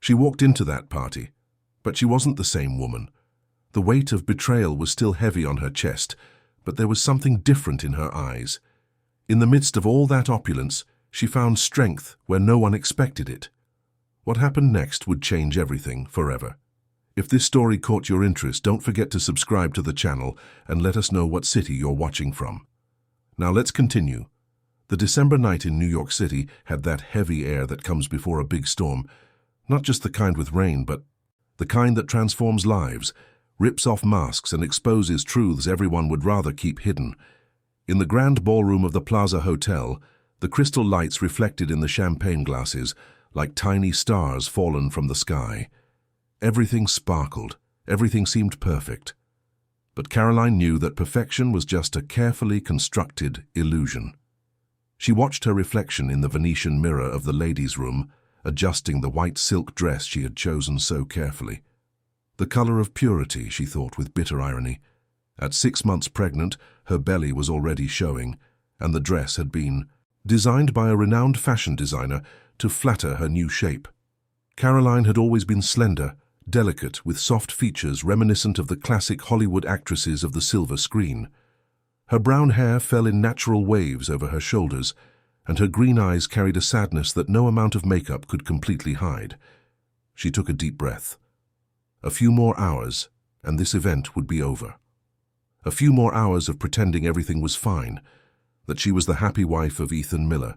She walked into that party, but she wasn't the same woman. The weight of betrayal was still heavy on her chest, but there was something different in her eyes. In the midst of all that opulence, she found strength where no one expected it. What happened next would change everything forever. If this story caught your interest, don't forget to subscribe to the channel and let us know what city you're watching from. Now let's continue. The December night in New York City had that heavy air that comes before a big storm. Not just the kind with rain, but the kind that transforms lives, rips off masks and exposes truths everyone would rather keep hidden. In the grand ballroom of the Plaza Hotel, the crystal lights reflected in the champagne glasses like tiny stars fallen from the sky. Everything sparkled, everything seemed perfect. But Caroline knew that perfection was just a carefully constructed illusion. She watched her reflection in the Venetian mirror of the ladies' room, adjusting the white silk dress she had chosen so carefully. The color of purity, she thought with bitter irony. At 6 months pregnant, her belly was already showing, and the dress had been designed by a renowned fashion designer to flatter her new shape. Caroline had always been slender, delicate, with soft features reminiscent of the classic Hollywood actresses of the silver screen. Her brown hair fell in natural waves over her shoulders, and her green eyes carried a sadness that no amount of makeup could completely hide. She took a deep breath. A few more hours, and this event would be over. A few more hours of pretending everything was fine, that she was the happy wife of Ethan Miller,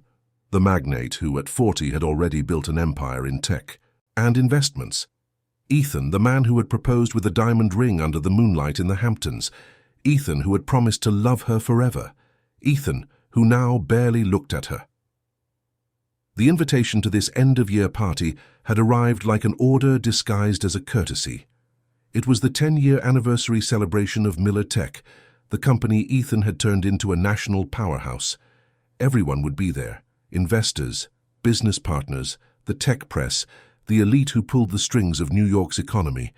the magnate who at 40 had already built an empire in tech and investments. Ethan, the man who had proposed with a diamond ring under the moonlight in the Hamptons. Ethan, who had promised to love her forever. Ethan, who now barely looked at her. The invitation to this end-of-year party had arrived like an order disguised as a courtesy. It was the 10-year anniversary celebration of Miller Tech, the company Ethan had turned into a national powerhouse. Everyone would be there: investors, business partners, the tech press, the elite who pulled the strings of New York's economy.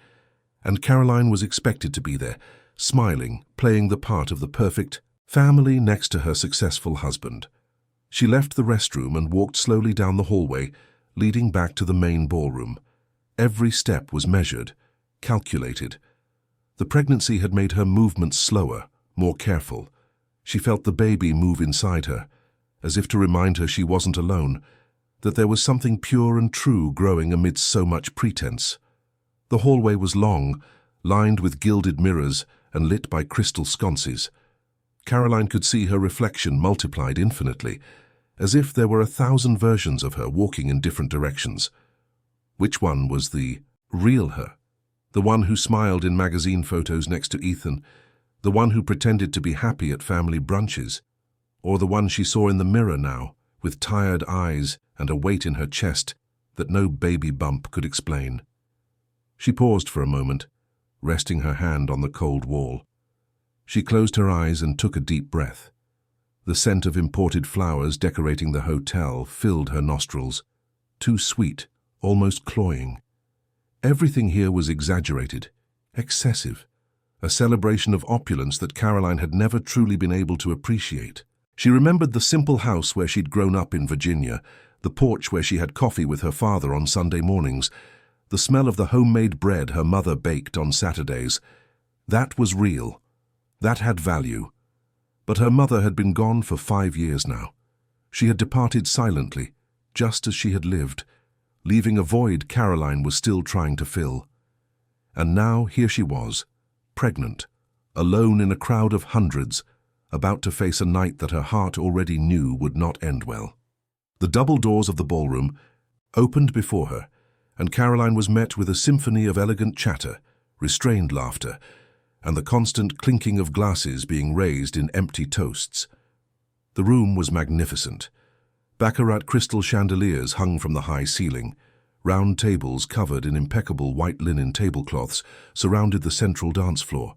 And Caroline was expected to be there, smiling, playing the part of the perfect family next to her successful husband. She left the restroom and walked slowly down the hallway, leading back to the main ballroom. Every step was measured, calculated. The pregnancy had made her movements slower, more careful. She felt the baby move inside her, as if to remind her she wasn't alone, that there was something pure and true growing amidst so much pretense. The hallway was long, lined with gilded mirrors and lit by crystal sconces. Caroline could see her reflection multiplied infinitely, as if there were 1,000 versions of her walking in different directions. Which one was the real her? The one who smiled in magazine photos next to Ethan? The one who pretended to be happy at family brunches? Or the one she saw in the mirror now, with tired eyes and a weight in her chest that no baby bump could explain? She paused for a moment, resting her hand on the cold wall. She closed her eyes and took a deep breath. The scent of imported flowers decorating the hotel filled her nostrils, too sweet, almost cloying. Everything here was exaggerated, excessive, a celebration of opulence that Caroline had never truly been able to appreciate. She remembered the simple house where she'd grown up in Virginia, the porch where she had coffee with her father on Sunday mornings, the smell of the homemade bread her mother baked on Saturdays. That was real. That had value. But her mother had been gone for 5 years now. She had departed silently, just as she had lived, leaving a void Caroline was still trying to fill. And now here she was, pregnant, alone in a crowd of hundreds, about to face a night that her heart already knew would not end well. The double doors of the ballroom opened before her, and Caroline was met with a symphony of elegant chatter, restrained laughter, and the constant clinking of glasses being raised in empty toasts. The room was magnificent. Baccarat crystal chandeliers hung from the high ceiling. Round tables covered in impeccable white linen tablecloths surrounded the central dance floor,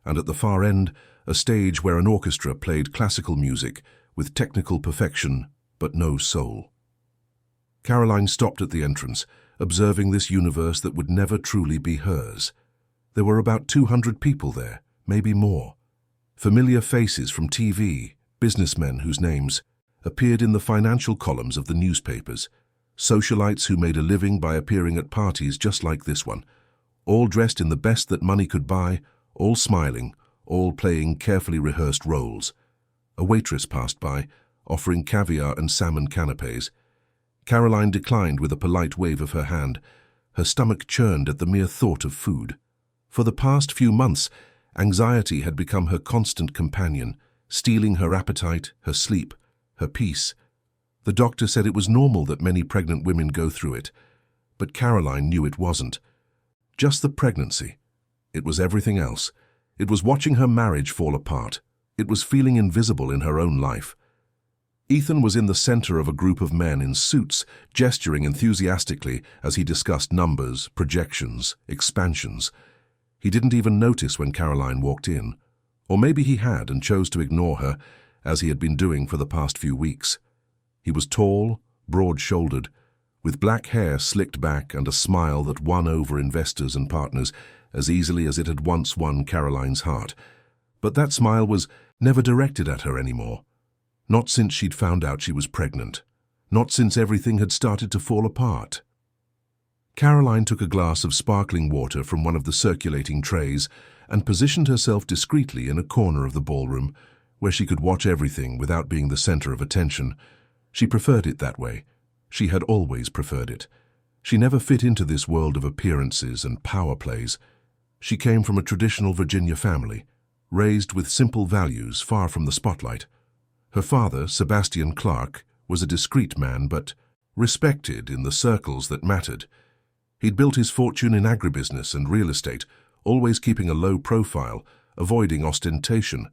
and at the far end, a stage where an orchestra played classical music with technical perfection but no soul. Caroline stopped at the entrance, observing this universe that would never truly be hers. There were about 200 people there, maybe more. Familiar faces from TV, businessmen whose names appeared in the financial columns of the newspapers. Socialites who made a living by appearing at parties just like this one, all dressed in the best that money could buy, all smiling, all playing carefully rehearsed roles. A waitress passed by, offering caviar and salmon canapes. Caroline declined with a polite wave of her hand. Her stomach churned at the mere thought of food. For the past few months, anxiety had become her constant companion, stealing her appetite, her sleep, her peace. The doctor said it was normal that many pregnant women go through it, but Caroline knew it wasn't. Just the pregnancy. It was everything else. It was watching her marriage fall apart. It was feeling invisible in her own life. Ethan was in the center of a group of men in suits, gesturing enthusiastically as he discussed numbers, projections, expansions. He didn't even notice when Caroline walked in. Or maybe he had and chose to ignore her, as he had been doing for the past few weeks. He was tall, broad-shouldered, with black hair slicked back and a smile that won over investors and partners as easily as it had once won Caroline's heart. But that smile was never directed at her anymore. Not since she'd found out she was pregnant. Not since everything had started to fall apart. Caroline took a glass of sparkling water from one of the circulating trays and positioned herself discreetly in a corner of the ballroom, where she could watch everything without being the center of attention. She preferred it that way. She had always preferred it. She never fit into this world of appearances and power plays. She came from a traditional Virginia family, raised with simple values far from the spotlight. Her father, Sebastian Clark, was a discreet man but respected in the circles that mattered. He'd built his fortune in agribusiness and real estate, always keeping a low profile, avoiding ostentation.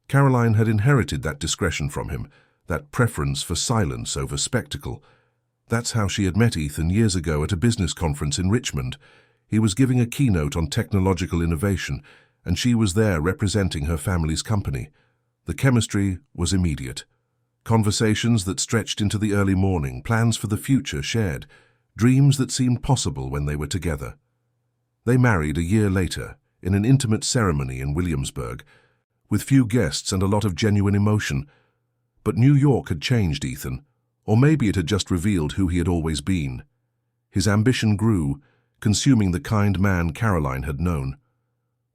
Caroline had inherited that discretion from him, that preference for silence over spectacle. That's how she had met Ethan years ago at a business conference in Richmond. He was giving a keynote on technological innovation, and she was there representing her family's company. The chemistry was immediate. Conversations that stretched into the early morning, plans for the future shared, dreams that seemed possible when they were together. They married a year later, in an intimate ceremony in Williamsburg, with few guests and a lot of genuine emotion. But New York had changed Ethan, or maybe it had just revealed who he had always been. His ambition grew, consuming the kind man Caroline had known.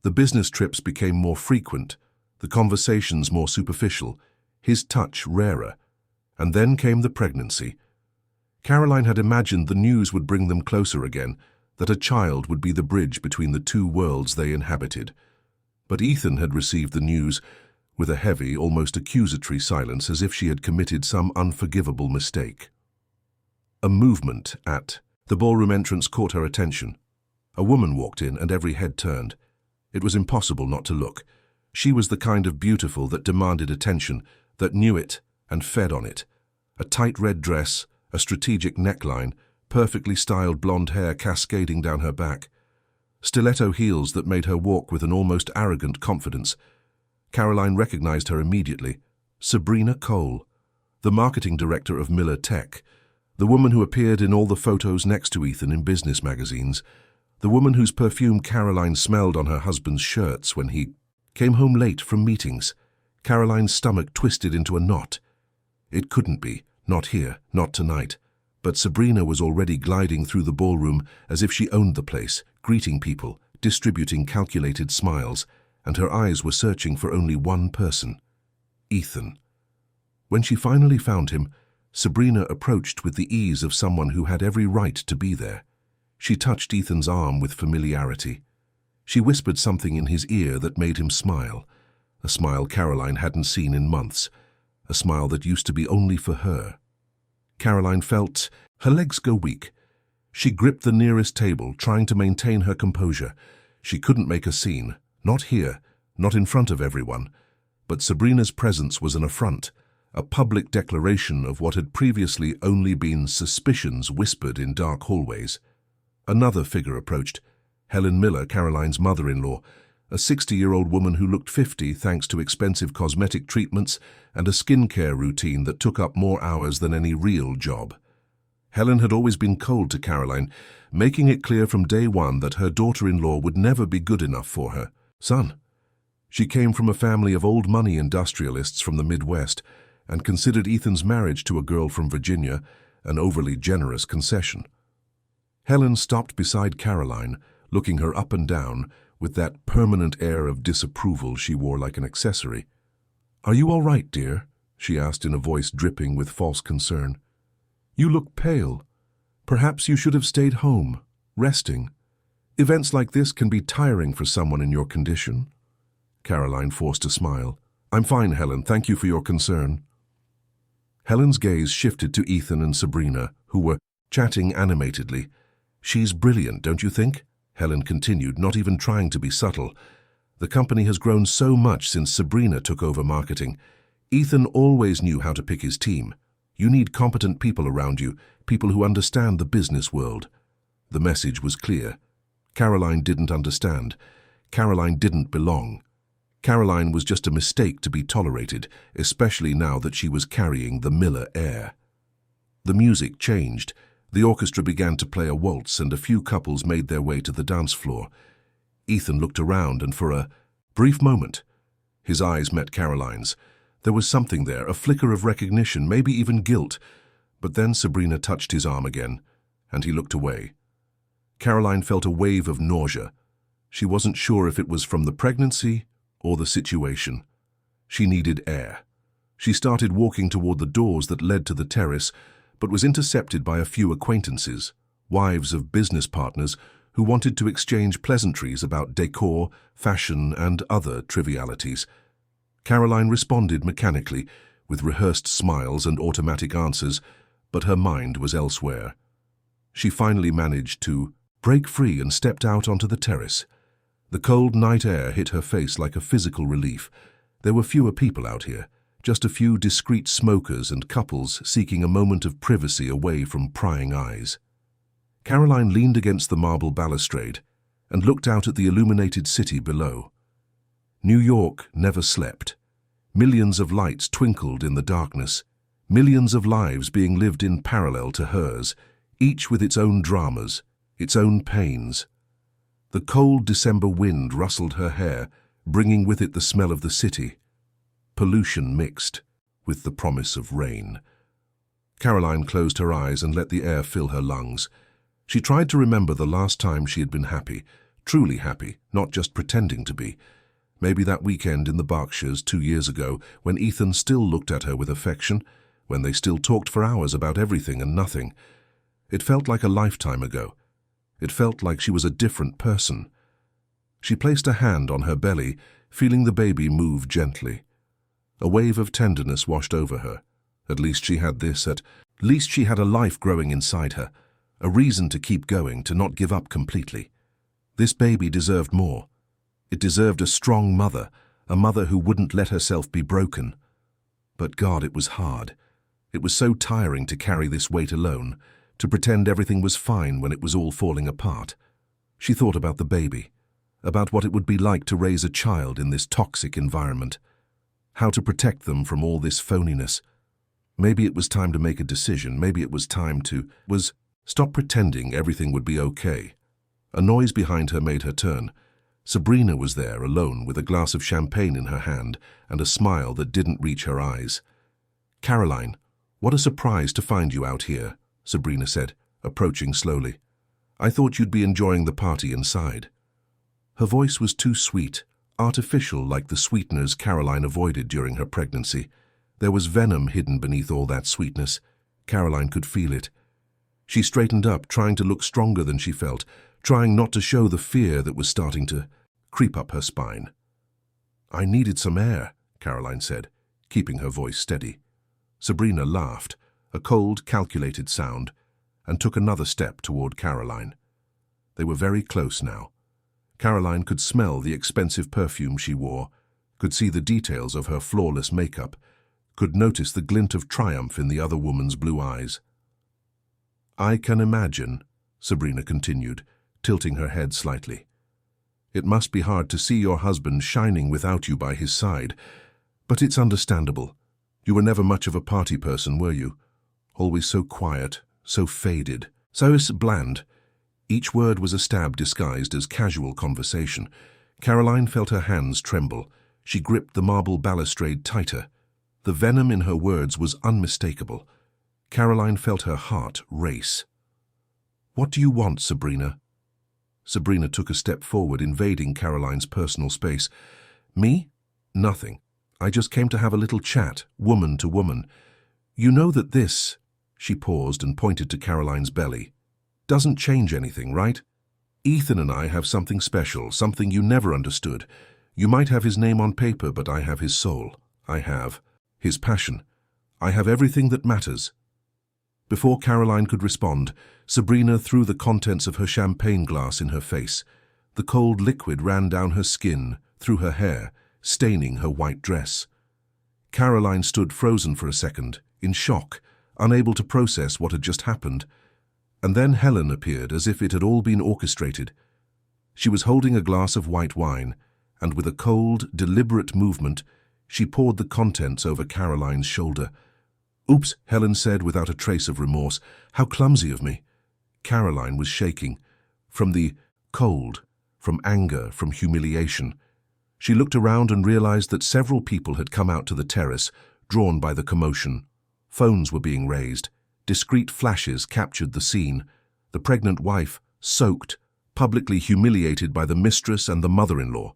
The business trips became more frequent, the conversations more superficial, his touch rarer. And then came the pregnancy. Caroline had imagined the news would bring them closer again, that a child would be the bridge between the two worlds they inhabited. But Ethan had received the news with a heavy, almost accusatory silence, as if she had committed some unforgivable mistake. A movement at the ballroom entrance caught her attention. A woman walked in and every head turned. It was impossible not to look. She was the kind of beautiful that demanded attention, that knew it and fed on it. A tight red dress, a strategic neckline, perfectly styled blonde hair cascading down her back. Stiletto heels that made her walk with an almost arrogant confidence. Caroline recognized her immediately. Sabrina Cole, the marketing director of Miller Tech, the woman who appeared in all the photos next to Ethan in business magazines, the woman whose perfume Caroline smelled on her husband's shirts when he came home late from meetings. Caroline's stomach twisted into a knot. It couldn't be, not here, not tonight. But Sabrina was already gliding through the ballroom as if she owned the place, greeting people, distributing calculated smiles, and her eyes were searching for only one person, Ethan. When she finally found him, Sabrina approached with the ease of someone who had every right to be there. She touched Ethan's arm with familiarity. She whispered something in his ear that made him smile, a smile Caroline hadn't seen in months, a smile that used to be only for her. Caroline felt her legs go weak. She gripped the nearest table, trying to maintain her composure. She couldn't make a scene, not here, not in front of everyone. But Sabrina's presence was an affront, a public declaration of what had previously only been suspicions whispered in dark hallways. Another figure approached, Helen Miller, Caroline's mother-in-law, a 60-year-old woman who looked 50 thanks to expensive cosmetic treatments and a skincare routine that took up more hours than any real job. Helen had always been cold to Caroline, making it clear from day one that her daughter-in-law would never be good enough for her son. She came from a family of old-money industrialists from the Midwest and considered Ethan's marriage to a girl from Virginia an overly generous concession. Helen stopped beside Caroline, looking her up and down with that permanent air of disapproval she wore like an accessory. "Are you all right, dear?" she asked in a voice dripping with false concern. "You look pale. Perhaps you should have stayed home, resting. Events like this can be tiring for someone in your condition." Caroline forced a smile. "I'm fine, Helen. Thank you for your concern." Helen's gaze shifted to Ethan and Sabrina, who were chatting animatedly. "She's brilliant, don't you think?" Helen continued, not even trying to be subtle. "The company has grown so much since Sabrina took over marketing. Ethan always knew how to pick his team. You need competent people around you, people who understand the business world." The message was clear. Caroline didn't understand. Caroline didn't belong. Caroline was just a mistake to be tolerated, especially now that she was carrying the Miller heir. The music changed. The orchestra began to play a waltz, and a few couples made their way to the dance floor. Ethan looked around, and for a brief moment, his eyes met Caroline's. There was something there, a flicker of recognition, maybe even guilt. But then Sabrina touched his arm again, and he looked away. Caroline felt a wave of nausea. She wasn't sure if it was from the pregnancy or the situation. She needed air. She started walking toward the doors that led to the terrace, but was intercepted by a few acquaintances, wives of business partners who wanted to exchange pleasantries about decor, fashion, and other trivialities. Caroline responded mechanically, with rehearsed smiles and automatic answers, but her mind was elsewhere. She finally managed to break free and stepped out onto the terrace. The cold night air hit her face like a physical relief. There were fewer people out here, just a few discreet smokers and couples seeking a moment of privacy away from prying eyes. Caroline leaned against the marble balustrade and looked out at the illuminated city below. New York never slept. Millions of lights twinkled in the darkness, millions of lives being lived in parallel to hers, each with its own dramas, its own pains. The cold December wind rustled her hair, bringing with it the smell of the city. Pollution mixed with the promise of rain. Caroline closed her eyes and let the air fill her lungs. She tried to remember the last time she had been happy, truly happy, not just pretending to be. Maybe that weekend in the Berkshires 2 years ago, when Ethan still looked at her with affection, when they still talked for hours about everything and nothing. It felt like a lifetime ago. It felt like she was a different person. She placed a hand on her belly, feeling the baby move gently. A wave of tenderness washed over her. At least she had this. At least she had a life growing inside her, a reason to keep going, to not give up completely. This baby deserved more. It deserved a strong mother, a mother who wouldn't let herself be broken. But God, it was hard. It was so tiring to carry this weight alone, to pretend everything was fine when it was all falling apart. She thought about the baby, about what it would be like to raise a child in this toxic environment, how to protect them from all this phoniness. Maybe it was time to make a decision. Maybe it was time to stop pretending everything would be okay. A noise behind her made her turn. Sabrina was there, alone, with a glass of champagne in her hand and a smile that didn't reach her eyes. "Caroline, what a surprise to find you out here," Sabrina said, approaching slowly. "I thought you'd be enjoying the party inside." Her voice was too sweet, artificial, like the sweeteners Caroline avoided during her pregnancy. There was venom hidden beneath all that sweetness. Caroline could feel it. She straightened up, trying to look stronger than she felt, trying not to show the fear that was starting to creep up her spine. "I needed some air," Caroline said, keeping her voice steady. Sabrina laughed, a cold, calculated sound, and took another step toward Caroline. They were very close now. Caroline could smell the expensive perfume she wore, could see the details of her flawless makeup, could notice the glint of triumph in the other woman's blue eyes. "I can imagine," Sabrina continued, tilting her head slightly. "It must be hard to see your husband shining without you by his side, but it's understandable. You were never much of a party person, were you? Always so quiet, so faded, so bland." Each word was a stab disguised as casual conversation. Caroline felt her hands tremble. She gripped the marble balustrade tighter. The venom in her words was unmistakable. Caroline felt her heart race. "What do you want, Sabrina?" Sabrina took a step forward, invading Caroline's personal space. "Me? Nothing. I just came to have a little chat, woman to woman. You know that this," she paused and pointed to Caroline's belly, "doesn't change anything, right? Ethan and I have something special, something you never understood. You might have his name on paper, but I have his soul. I have his passion. I have everything that matters." Before Caroline could respond, Sabrina threw the contents of her champagne glass in her face. The cold liquid ran down her skin, through her hair, staining her white dress. Caroline stood frozen for a second, in shock, unable to process what had just happened. And then Helen appeared, as if it had all been orchestrated. She was holding a glass of white wine, and with a cold, deliberate movement, she poured the contents over Caroline's shoulder. "Oops," Helen said without a trace of remorse. "How clumsy of me." Caroline was shaking. From the cold, from anger, from humiliation. She looked around and realized that several people had come out to the terrace, drawn by the commotion. Phones were being raised. Discreet flashes captured the scene. The pregnant wife, soaked, publicly humiliated by the mistress and the mother-in-law.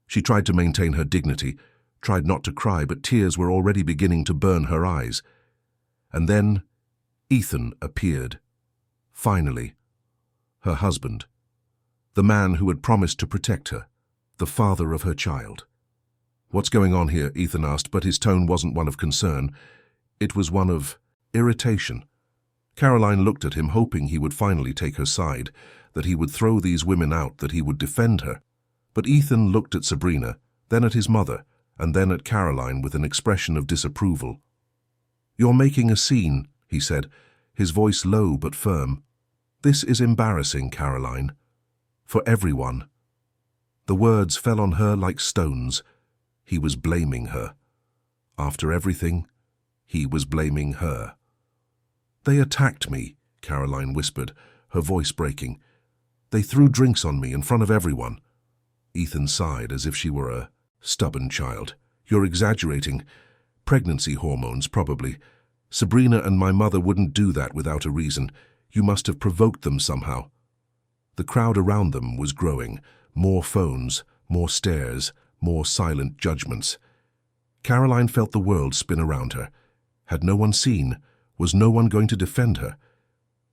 She tried to maintain her dignity, tried not to cry, but tears were already beginning to burn her eyes. And then Ethan appeared. Finally. Her husband. The man who had promised to protect her. The father of her child. "What's going on here?" Ethan asked, but his tone wasn't one of concern. It was one of irritation. Caroline looked at him, hoping he would finally take her side, that he would throw these women out, that he would defend her. But Ethan looked at Sabrina, then at his mother, and then at Caroline with an expression of disapproval. "You're making a scene," he said, his voice low but firm. "This is embarrassing, Caroline. For everyone." The words fell on her like stones. He was blaming her. After everything, he was blaming her. "They attacked me," Caroline whispered, her voice breaking. "They threw drinks on me in front of everyone." Ethan sighed as if she were a stubborn child. "You're exaggerating. Pregnancy hormones, probably. Sabrina and my mother wouldn't do that without a reason. You must have provoked them somehow." The crowd around them was growing. More phones, more stares, more silent judgments. Caroline felt the world spin around her. Had no one seen? Was no one going to defend her?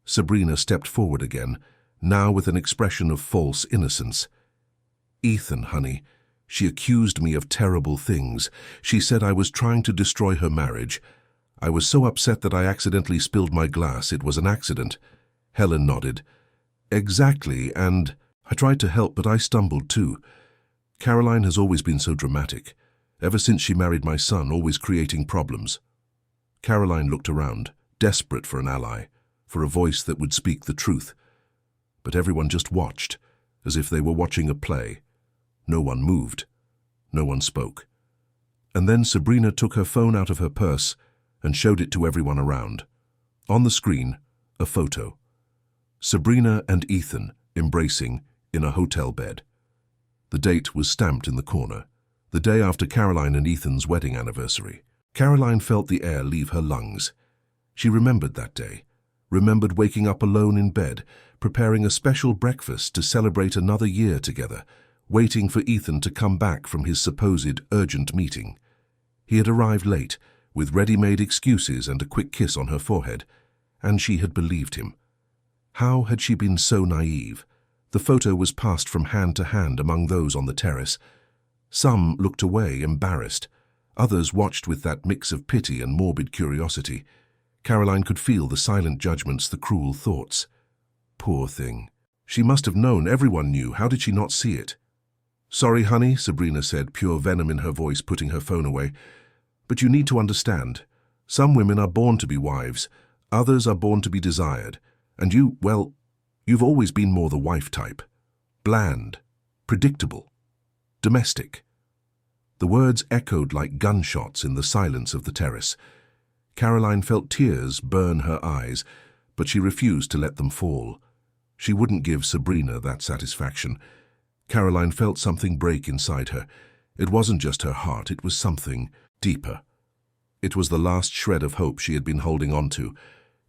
Sabrina stepped forward again, now with an expression of false innocence. "Ethan, honey, she accused me of terrible things. She said I was trying to destroy her marriage. I was so upset that I accidentally spilled my glass. It was an accident." Helen nodded. "Exactly, and I tried to help, but I stumbled too. Caroline has always been so dramatic, ever since she married my son, always creating problems." Caroline looked around, desperate for an ally, for a voice that would speak the truth. But everyone just watched, as if they were watching a play. No one moved. No one spoke. And then Sabrina took her phone out of her purse and showed it to everyone around. On the screen, a photo. Sabrina and Ethan embracing in a hotel bed. The date was stamped in the corner, the day after Caroline and Ethan's wedding anniversary. Caroline felt the air leave her lungs. She remembered that day, remembered waking up alone in bed, preparing a special breakfast to celebrate another year together, waiting for Ethan to come back from his supposed urgent meeting. He had arrived late, with ready-made excuses and a quick kiss on her forehead, and she had believed him. How had she been so naive? The photo was passed from hand to hand among those on the terrace. Some looked away, embarrassed. Others watched with that mix of pity and morbid curiosity. Caroline could feel the silent judgments, the cruel thoughts. Poor thing. She must have known. Everyone knew. How did she not see it? "Sorry, honey," Sabrina said, pure venom in her voice, putting her phone away. "But you need to understand. Some women are born to be wives. Others are born to be desired. And you, well, you've always been more the wife type. Bland, predictable, domestic." The words echoed like gunshots in the silence of the terrace. Caroline felt tears burn her eyes, but she refused to let them fall. She wouldn't give Sabrina that satisfaction. Caroline felt something break inside her. It wasn't just her heart, it was something deeper. It was the last shred of hope she had been holding on to.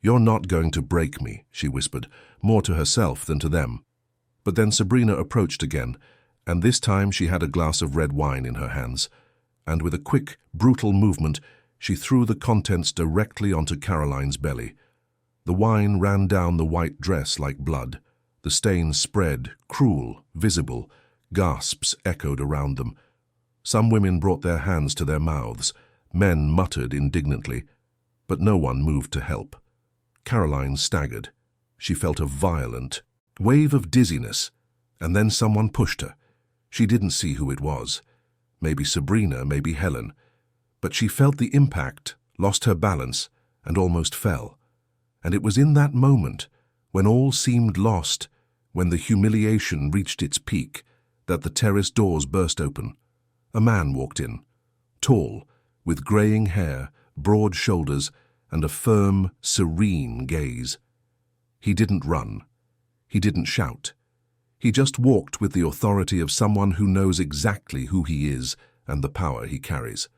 "You're not going to break me," she whispered, more to herself than to them. But then Sabrina approached again, and this time she had a glass of red wine in her hands, and with a quick, brutal movement, she threw the contents directly onto Caroline's belly. The wine ran down the white dress like blood. The stains spread, cruel, visible. Gasps echoed around them. Some women brought their hands to their mouths. Men muttered indignantly, but no one moved to help. Caroline staggered. She felt a violent wave of dizziness, and then someone pushed her. She didn't see who it was. Maybe Sabrina, maybe Helen. But she felt the impact, lost her balance, and almost fell. And it was in that moment, when all seemed lost, when the humiliation reached its peak, that the terrace doors burst open. A man walked in, tall, with greying hair, broad shoulders, and a firm, serene gaze. He didn't run. He didn't shout. He just walked with the authority of someone who knows exactly who he is and the power he carries.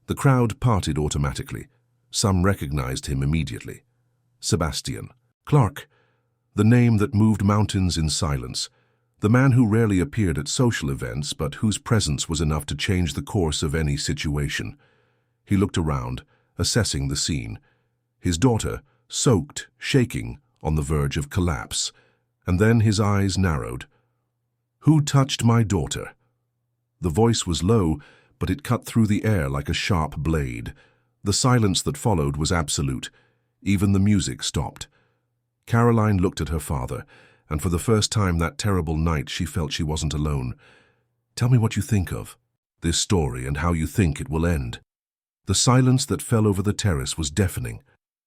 The crowd parted automatically. Some recognized him immediately. Sebastian. Clark, the name that moved mountains in silence. The man who rarely appeared at social events, but whose presence was enough to change the course of any situation. He looked around, assessing the scene. His daughter, soaked, shaking, on the verge of collapse. And then his eyes narrowed. "Who touched my daughter?" The voice was low, but it cut through the air like a sharp blade. The silence that followed was absolute. Even the music stopped. Caroline looked at her father, and for the first time that terrible night she felt she wasn't alone. "Tell me what you think of this story and how you think it will end." The silence that fell over the terrace was deafening.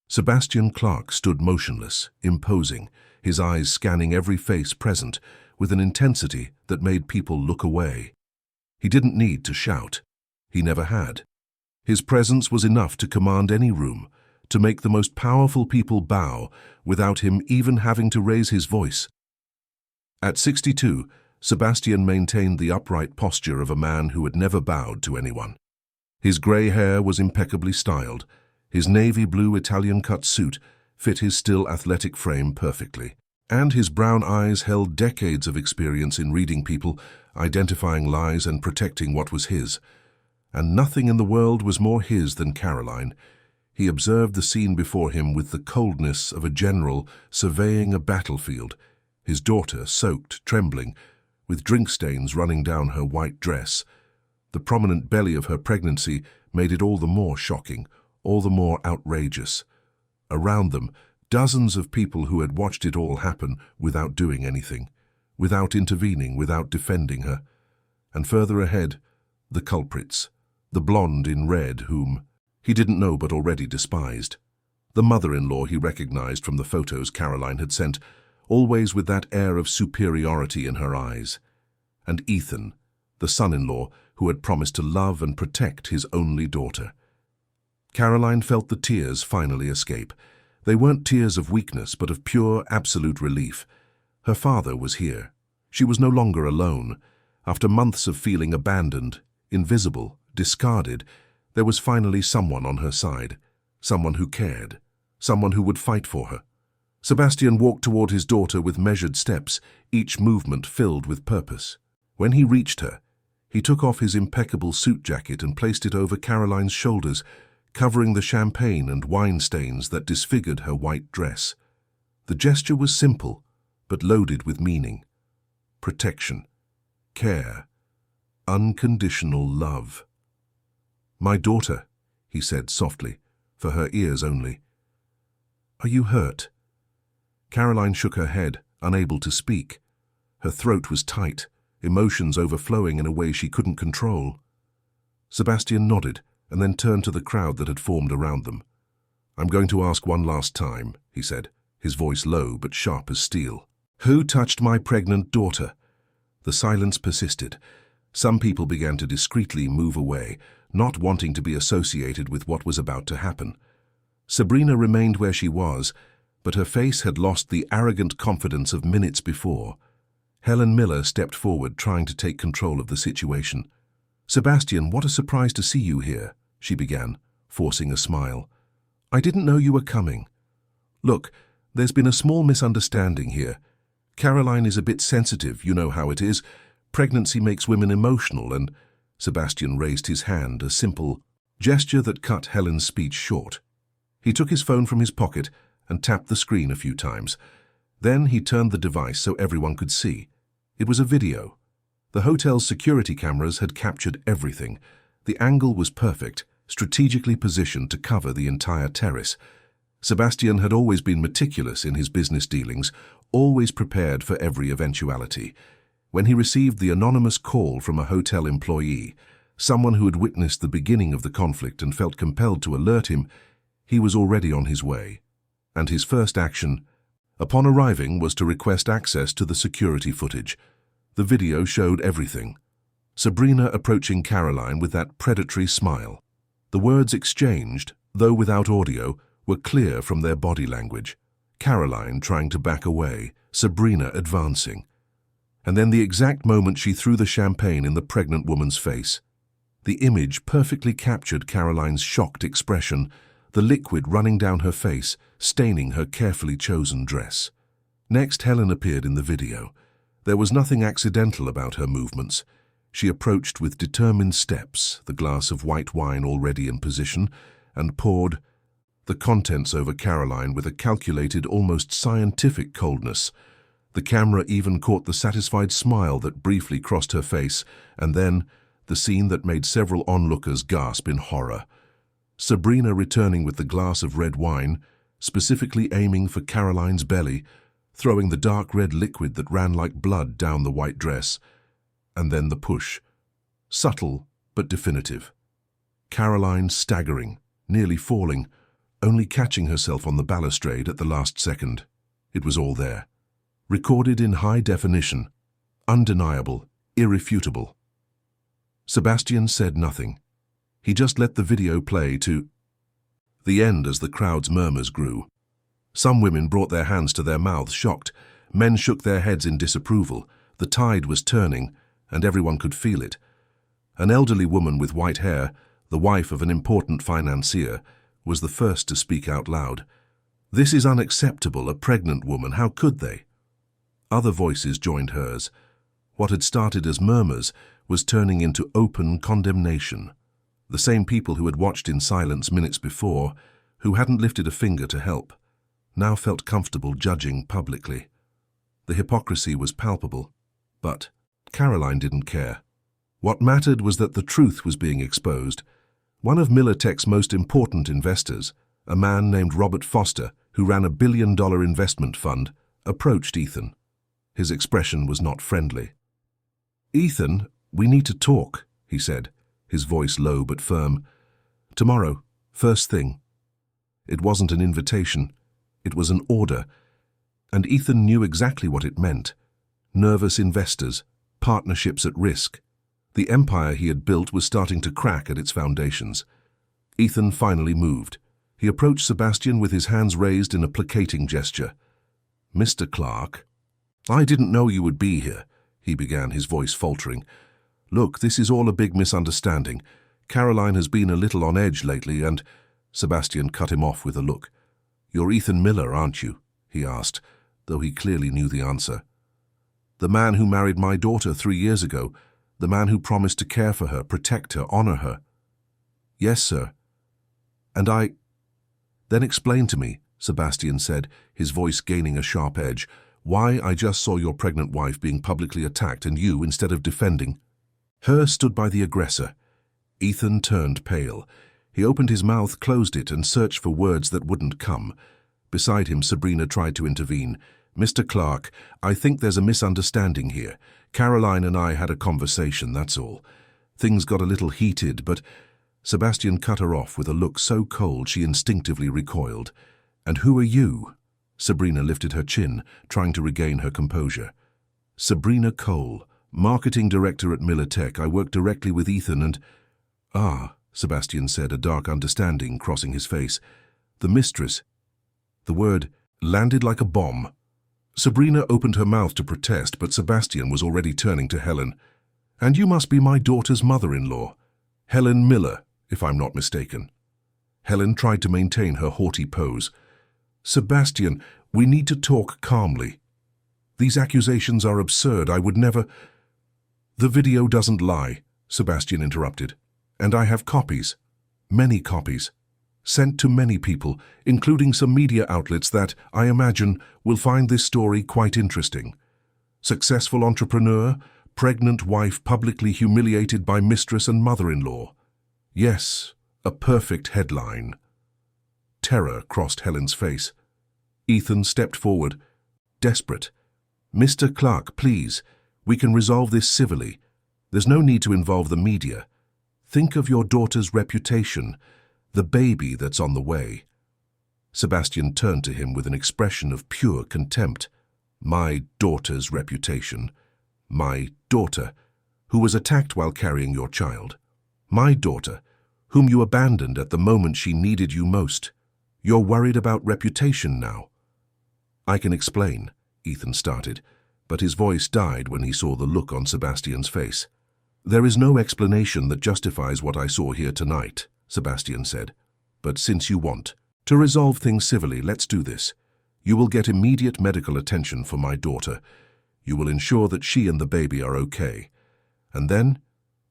Sebastian Clark stood motionless, imposing, his eyes scanning every face present with an intensity that made people look away. He didn't need to shout. He never had. His presence was enough to command any room, to make the most powerful people bow without him even having to raise his voice. At 62, Sebastian maintained the upright posture of a man who had never bowed to anyone. His grey hair was impeccably styled. His navy blue Italian-cut suit fit his still athletic frame perfectly. And his brown eyes held decades of experience in reading people, identifying lies and protecting what was his. And nothing in the world was more his than Caroline. He observed the scene before him with the coldness of a general surveying a battlefield, his daughter soaked, trembling, with drink stains running down her white dress. The prominent belly of her pregnancy made it all the more shocking, all the more outrageous. Around them, dozens of people who had watched it all happen without doing anything, without intervening, without defending her. And further ahead, the culprits, the blonde in red whom he didn't know but already despised. The mother-in-law he recognized from the photos Caroline had sent, always with that air of superiority in her eyes. And Ethan, the son-in-law who had promised to love and protect his only daughter. Caroline felt the tears finally escape. They weren't tears of weakness, but of pure, absolute relief. Her father was here. She was no longer alone. After months of feeling abandoned, invisible, discarded, there was finally someone on her side, someone who cared, someone who would fight for her. Sebastian walked toward his daughter with measured steps, each movement filled with purpose. When he reached her, he took off his impeccable suit jacket and placed it over Caroline's shoulders, covering the champagne and wine stains that disfigured her white dress. The gesture was simple, but loaded with meaning. Protection, care, unconditional love. "My daughter," he said softly, for her ears only. "Are you hurt?" Caroline shook her head, unable to speak. Her throat was tight, emotions overflowing in a way she couldn't control. Sebastian nodded, and then turned to the crowd that had formed around them. "I'm going to ask one last time," he said, his voice low but sharp as steel. "Who touched my pregnant daughter?" The silence persisted. Some people began to discreetly move away, not wanting to be associated with what was about to happen. Sabrina remained where she was, but her face had lost the arrogant confidence of minutes before. Helen Miller stepped forward, trying to take control of the situation. "Sebastian, what a surprise to see you here," she began, forcing a smile. "I didn't know you were coming." Look, there's been a small misunderstanding here. Caroline is a bit sensitive, you know how it is. Pregnancy makes women emotional, and Sebastian raised his hand, a simple gesture that cut Helen's speech short. He took his phone from his pocket and tapped the screen a few times. Then he turned the device so everyone could see. It was a video. The hotel's security cameras had captured everything. The angle was perfect, strategically positioned to cover the entire terrace. Sebastian had always been meticulous in his business dealings, always prepared for every eventuality. When he received the anonymous call from a hotel employee, someone who had witnessed the beginning of the conflict and felt compelled to alert him, he was already on his way. And his first action, upon arriving, was to request access to the security footage. The video showed everything. Sabrina approaching Caroline with that predatory smile. The words exchanged, though without audio, were clear from their body language. Caroline trying to back away, Sabrina advancing. And then the exact moment she threw the champagne in the pregnant woman's face. The image perfectly captured Caroline's shocked expression, the liquid running down her face, staining her carefully chosen dress. Next, Helen appeared in the video. There was nothing accidental about her movements. She approached with determined steps, the glass of white wine already in position, and poured the contents over Caroline with a calculated, almost scientific coldness. The camera even caught the satisfied smile that briefly crossed her face, and then the scene that made several onlookers gasp in horror. Sabrina returning with the glass of red wine, specifically aiming for Caroline's belly, throwing the dark red liquid that ran like blood down the white dress. And then the push. Subtle, but definitive. Caroline staggering, nearly falling, only catching herself on the balustrade at the last second. It was all there. Recorded in high definition. Undeniable, irrefutable. Sebastian said nothing. He just let the video play to the end as the crowd's murmurs grew. Some women brought their hands to their mouths, shocked. Men shook their heads in disapproval. The tide was turning, and everyone could feel it. An elderly woman with white hair, the wife of an important financier, was the first to speak out loud. "This is unacceptable, a pregnant woman, how could they?" Other voices joined hers. What had started as murmurs was turning into open condemnation. The same people who had watched in silence minutes before, who hadn't lifted a finger to help, now felt comfortable judging publicly. The hypocrisy was palpable, but Caroline didn't care. What mattered was that the truth was being exposed. One of Militech's most important investors, a man named Robert Foster, who ran a billion-dollar investment fund, approached Ethan. His expression was not friendly. "Ethan, we need to talk," he said, his voice low but firm. "Tomorrow, first thing." It wasn't an invitation. It was an order. And Ethan knew exactly what it meant. Nervous investors, partnerships at risk. The empire he had built was starting to crack at its foundations. Ethan finally moved. He approached Sebastian with his hands raised in a placating gesture. "Mr. Clark, I didn't know you would be here," he began, his voice faltering. "Look, this is all a big misunderstanding. Caroline has been a little on edge lately, and—" Sebastian cut him off with a look. "You're Ethan Miller, aren't you?" he asked, though he clearly knew the answer. "The man who married my daughter 3 years ago. The man who promised to care for her, protect her, honor her." "Yes, sir. And I—" "Then explain to me," Sebastian said, his voice gaining a sharp edge, "why I just saw your pregnant wife being publicly attacked and you, instead of defending—" Her stood by the aggressor. Ethan turned pale. He opened his mouth, closed it, and searched for words that wouldn't come. Beside him, Sabrina tried to intervene. "Mr. Clark, I think there's a misunderstanding here. Caroline and I had a conversation, that's all. Things got a little heated, but—" Sebastian cut her off with a look so cold she instinctively recoiled. "And who are you?" Sabrina lifted her chin, trying to regain her composure. "Sabrina Cole, marketing director at Militech. I work directly with Ethan and—" "Ah," Sebastian said, a dark understanding crossing his face. "The Mistress." The word landed like a bomb. Sabrina opened her mouth to protest, but Sebastian was already turning to Helen. "And you must be my daughter's mother-in-law. Helen Miller, if I'm not mistaken." Helen tried to maintain her haughty pose. Sebastian, we need to talk calmly. These accusations are absurd. I would never— The video doesn't lie, Sebastian interrupted. And I have copies. Many copies. Sent to many people, including some media outlets that, I imagine, will find this story quite interesting. Successful entrepreneur, pregnant wife publicly humiliated by mistress and mother-in-law. Yes, a perfect headline. Terror crossed Helen's face. Ethan stepped forward, desperate. Mr. Clark, please, we can resolve this civilly. There's no need to involve the media. Think of your daughter's reputation, the baby that's on the way. Sebastian turned to him with an expression of pure contempt. My daughter's reputation. My daughter, who was attacked while carrying your child. My daughter, whom you abandoned at the moment she needed you most. You're worried about reputation now. I can explain, Ethan started, but his voice died when he saw the look on Sebastian's face. There is no explanation that justifies what I saw here tonight, Sebastian said. But since you want to resolve things civilly, let's do this. You will get immediate medical attention for my daughter. You will ensure that she and the baby are okay. And then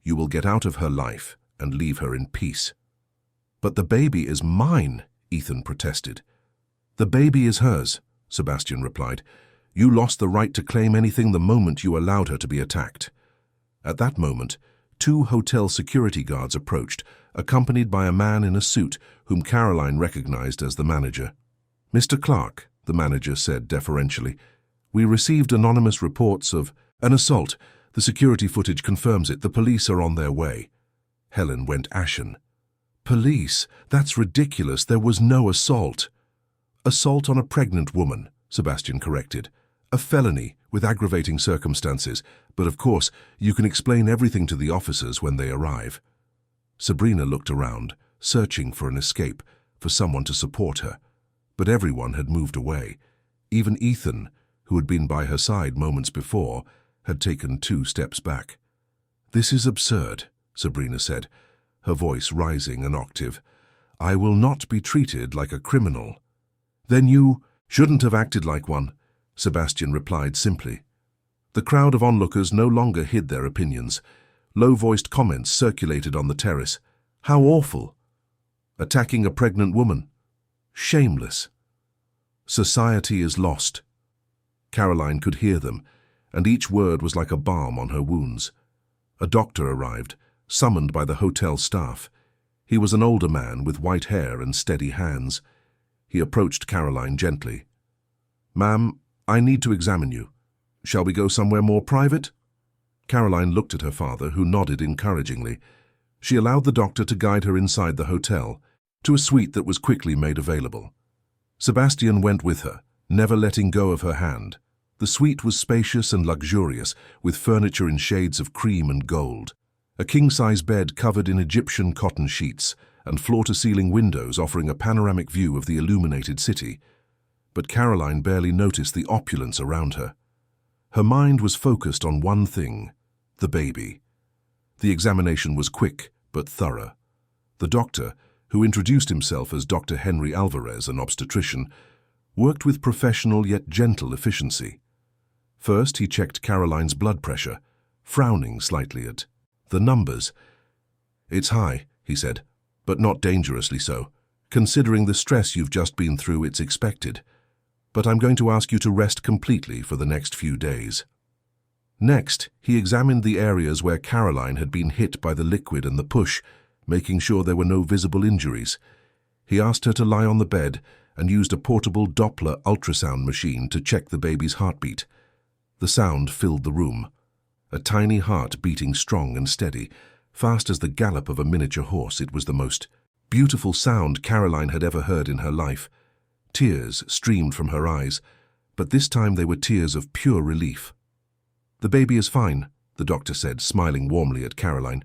you will get out of her life and leave her in peace. But the baby is mine, Ethan protested. The baby is hers, Sebastian replied. You lost the right to claim anything the moment you allowed her to be attacked. At that moment, 2 hotel security guards approached, accompanied by a man in a suit whom Caroline recognized as the manager. Mr. Clark, the manager said deferentially, we received anonymous reports of an assault. The security footage confirms it. The police are on their way. Helen went ashen. Police? That's ridiculous. There was no assault. Assault on a pregnant woman, Sebastian corrected. A felony with aggravating circumstances, but of course you can explain everything to the officers when they arrive. Sabrina looked around, searching for an escape, for someone to support her. But everyone had moved away. Even Ethan, who had been by her side moments before, had taken 2 steps back. This is absurd, Sabrina said, her voice rising an octave. I will not be treated like a criminal. Then you shouldn't have acted like one, Sebastian replied simply. The crowd of onlookers no longer hid their opinions. Low-voiced comments circulated on the terrace. How awful! Attacking a pregnant woman. Shameless. Society is lost. Caroline could hear them, and each word was like a balm on her wounds. A doctor arrived, summoned by the hotel staff. He was an older man with white hair and steady hands. He approached Caroline gently. Ma'am, I need to examine you. Shall we go somewhere more private? Caroline looked at her father, who nodded encouragingly. She allowed the doctor to guide her inside the hotel, to a suite that was quickly made available. Sebastian went with her, never letting go of her hand. The suite was spacious and luxurious, with furniture in shades of cream and gold. A king-size bed covered in Egyptian cotton sheets, and floor-to-ceiling windows offering a panoramic view of the illuminated city. But Caroline barely noticed the opulence around her. Her mind was focused on one thing, the baby. The examination was quick but thorough. The doctor, who introduced himself as Dr. Henry Alvarez, an obstetrician, worked with professional yet gentle efficiency. First, he checked Caroline's blood pressure, frowning slightly at the numbers. It's high, he said, but not dangerously so. Considering the stress you've just been through, it's expected. But I'm going to ask you to rest completely for the next few days. Next, he examined the areas where Caroline had been hit by the liquid and the push, making sure there were no visible injuries. He asked her to lie on the bed and used a portable Doppler ultrasound machine to check the baby's heartbeat. The sound filled the room, a tiny heart beating strong and steady, fast as the gallop of a miniature horse. It was the most beautiful sound Caroline had ever heard in her life. Tears streamed from her eyes, but this time they were tears of pure relief. The baby is fine, the doctor said, smiling warmly at Caroline.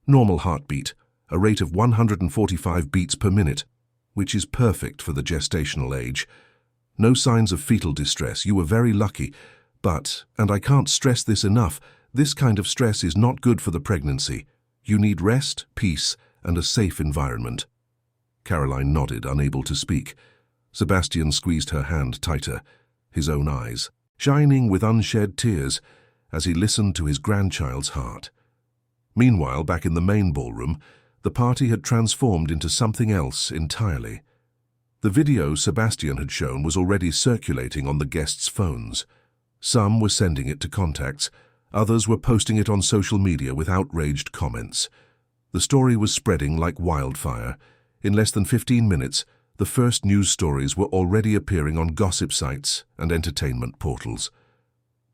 Normal heartbeat, a rate of 145 beats per minute, which is perfect for the gestational age. No signs of fetal distress. You were very lucky, but, and I can't stress this enough, this kind of stress is not good for the pregnancy. You need rest, peace, and a safe environment. Caroline nodded, unable to speak. Sebastian squeezed her hand tighter, his own eyes shining with unshed tears as he listened to his grandchild's heart. Meanwhile, back in the main ballroom, the party had transformed into something else entirely. The video Sebastian had shown was already circulating on the guests' phones. Some were sending it to contacts, others were posting it on social media with outraged comments. The story was spreading like wildfire. In less than 15 minutes, the first news stories were already appearing on gossip sites and entertainment portals.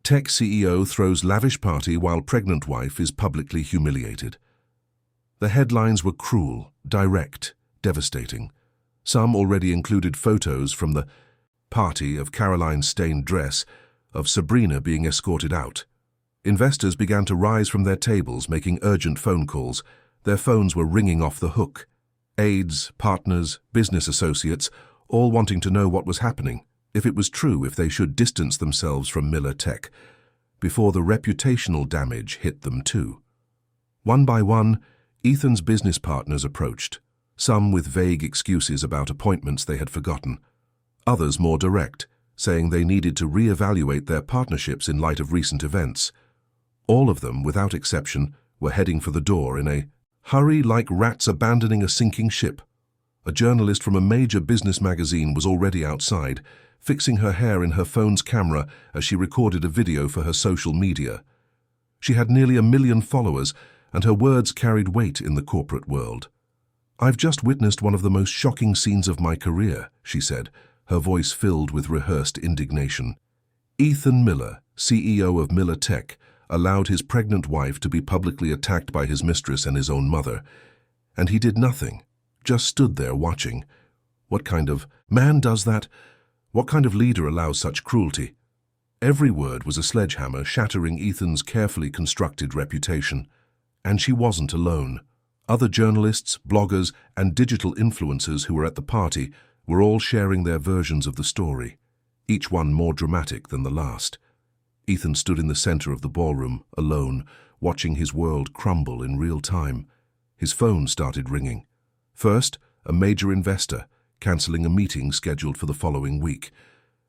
Tech CEO throws lavish party while pregnant wife is publicly humiliated. The headlines were cruel, direct, devastating. Some already included photos from the party of Caroline's stained dress, of Sabrina being escorted out. Investors began to rise from their tables, making urgent phone calls. Their phones were ringing off the hook. Aides, partners, business associates, all wanting to know what was happening, if it was true, if they should distance themselves from Miller Tech, before the reputational damage hit them too. One by one, Ethan's business partners approached, some with vague excuses about appointments they had forgotten, others more direct, saying they needed to re-evaluate their partnerships in light of recent events. All of them, without exception, were heading for the door in a hurry like rats abandoning a sinking ship. A journalist from a major business magazine was already outside, fixing her hair in her phone's camera as she recorded a video for her social media. She had nearly 1 million followers, and her words carried weight in the corporate world. "I've just witnessed one of the most shocking scenes of my career," she said, her voice filled with rehearsed indignation. Ethan Miller, CEO of Miller Tech, allowed his pregnant wife to be publicly attacked by his mistress and his own mother, and he did nothing, just stood there watching. What kind of man does that? What kind of leader allows such cruelty? Every word was a sledgehammer shattering Ethan's carefully constructed reputation. And she wasn't alone. Other journalists, bloggers, and digital influencers who were at the party were all sharing their versions of the story, each one more dramatic than the last. Ethan stood in the center of the ballroom, alone, watching his world crumble in real time. His phone started ringing. First, a major investor, canceling a meeting scheduled for the following week.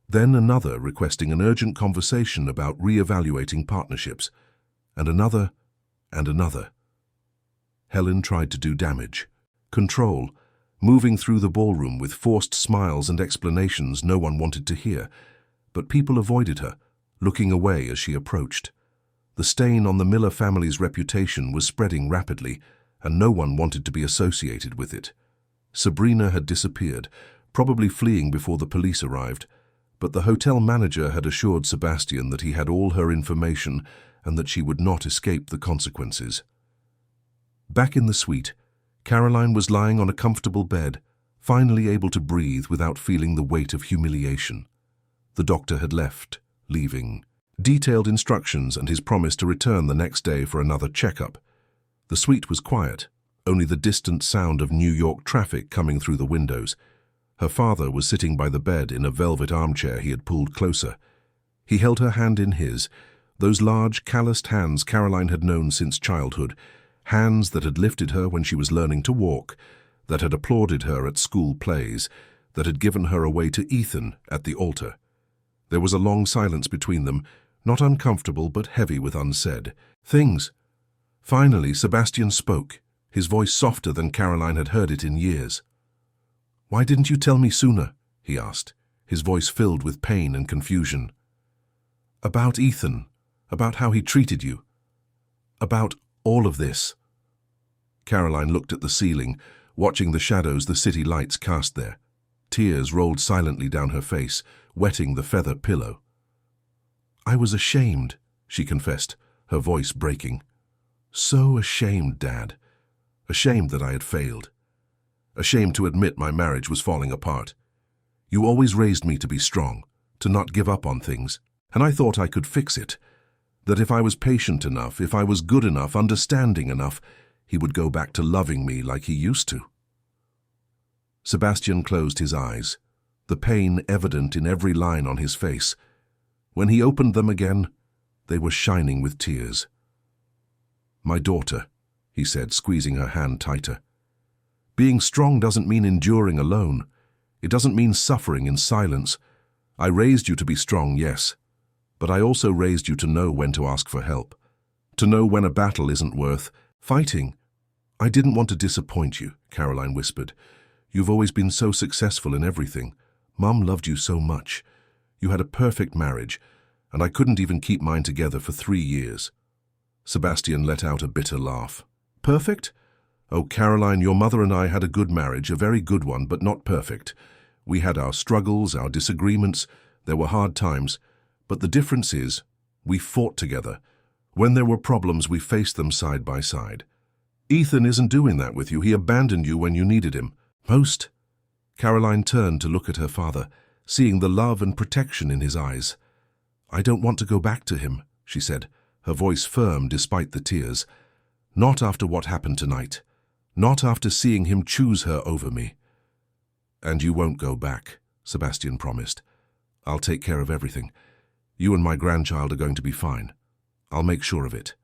Then another requesting an urgent conversation about re-evaluating partnerships. And another, and another. Helen tried to do damage. Control, moving through the ballroom with forced smiles and explanations no one wanted to hear. But people avoided her, looking away as she approached. The stain on the Miller family's reputation was spreading rapidly, and no one wanted to be associated with it. Sabrina had disappeared, probably fleeing before the police arrived, but the hotel manager had assured Sebastian that he had all her information and that she would not escape the consequences. Back in the suite, Caroline was lying on a comfortable bed, finally able to breathe without feeling the weight of humiliation. The doctor had left, leaving detailed instructions and his promise to return the next day for another checkup. The suite was quiet, only the distant sound of New York traffic coming through the windows. Her father was sitting by the bed in a velvet armchair he had pulled closer. He held her hand in his, those large, calloused hands Caroline had known since childhood, hands that had lifted her when she was learning to walk, that had applauded her at school plays, that had given her away to Ethan at the altar. There was a long silence between them, not uncomfortable but heavy with unsaid things. Finally, Sebastian spoke, his voice softer than Caroline had heard it in years. "Why didn't you tell me sooner?" he asked, his voice filled with pain and confusion. "About Ethan, about how he treated you, about all of this." Caroline looked at the ceiling, watching the shadows the city lights cast there. Tears rolled silently down her face, wetting the feather pillow. "I was ashamed," she confessed, her voice breaking. "So ashamed, Dad. Ashamed that I had failed. Ashamed to admit my marriage was falling apart. You always raised me to be strong, to not give up on things, and I thought I could fix it. That if I was patient enough, if I was good enough, understanding enough, he would go back to loving me like he used to." Sebastian closed his eyes, the pain evident in every line on his face. When he opened them again, they were shining with tears. "My daughter," he said, squeezing her hand tighter. "Being strong doesn't mean enduring alone. It doesn't mean suffering in silence. I raised you to be strong, yes, but I also raised you to know when to ask for help, to know when a battle isn't worth fighting. I didn't want to disappoint you, Caroline whispered. You've always been so successful in everything. Mum loved you so much. You had a perfect marriage, and I couldn't even keep mine together for 3 years. Sebastian let out a bitter laugh. Perfect? Oh, Caroline, your mother and I had a good marriage, a very good one, but not perfect. We had our struggles, our disagreements. There were hard times. But the difference is, we fought together. When there were problems, we faced them side by side. Ethan isn't doing that with you. He abandoned you when you needed him. Most. Caroline turned to look at her father, seeing the love and protection in his eyes. I don't want to go back to him, she said, her voice firm despite the tears. Not after what happened tonight. Not after seeing him choose her over me. And you won't go back, Sebastian promised. I'll take care of everything. You and my grandchild are going to be fine. I'll make sure of it.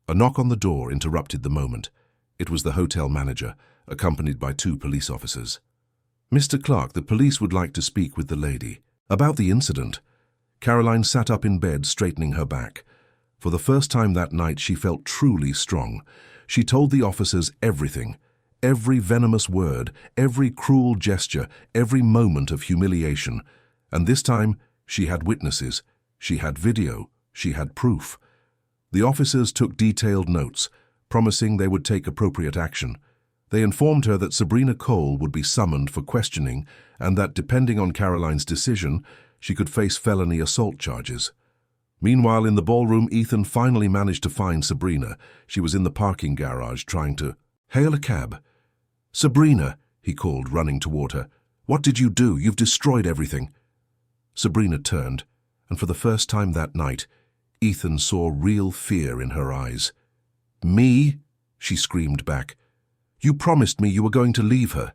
A knock on the door interrupted the moment. It was the hotel manager, accompanied by 2 police officers. Mr. Clark, the police would like to speak with the lady. About the incident. Caroline sat up in bed, straightening her back. For the first time that night, she felt truly strong. She told the officers everything. Every venomous word, every cruel gesture, every moment of humiliation. And this time, she had witnesses. She had video. She had proof. The officers took detailed notes, promising they would take appropriate action. They informed her that Sabrina Cole would be summoned for questioning and that, depending on Caroline's decision, she could face felony assault charges. Meanwhile, in the ballroom, Ethan finally managed to find Sabrina. She was in the parking garage trying to hail a cab. Sabrina, he called, running toward her. What did you do? You've destroyed everything. Sabrina turned, and for the first time that night, Ethan saw real fear in her eyes. Me? She screamed back. You promised me you were going to leave her.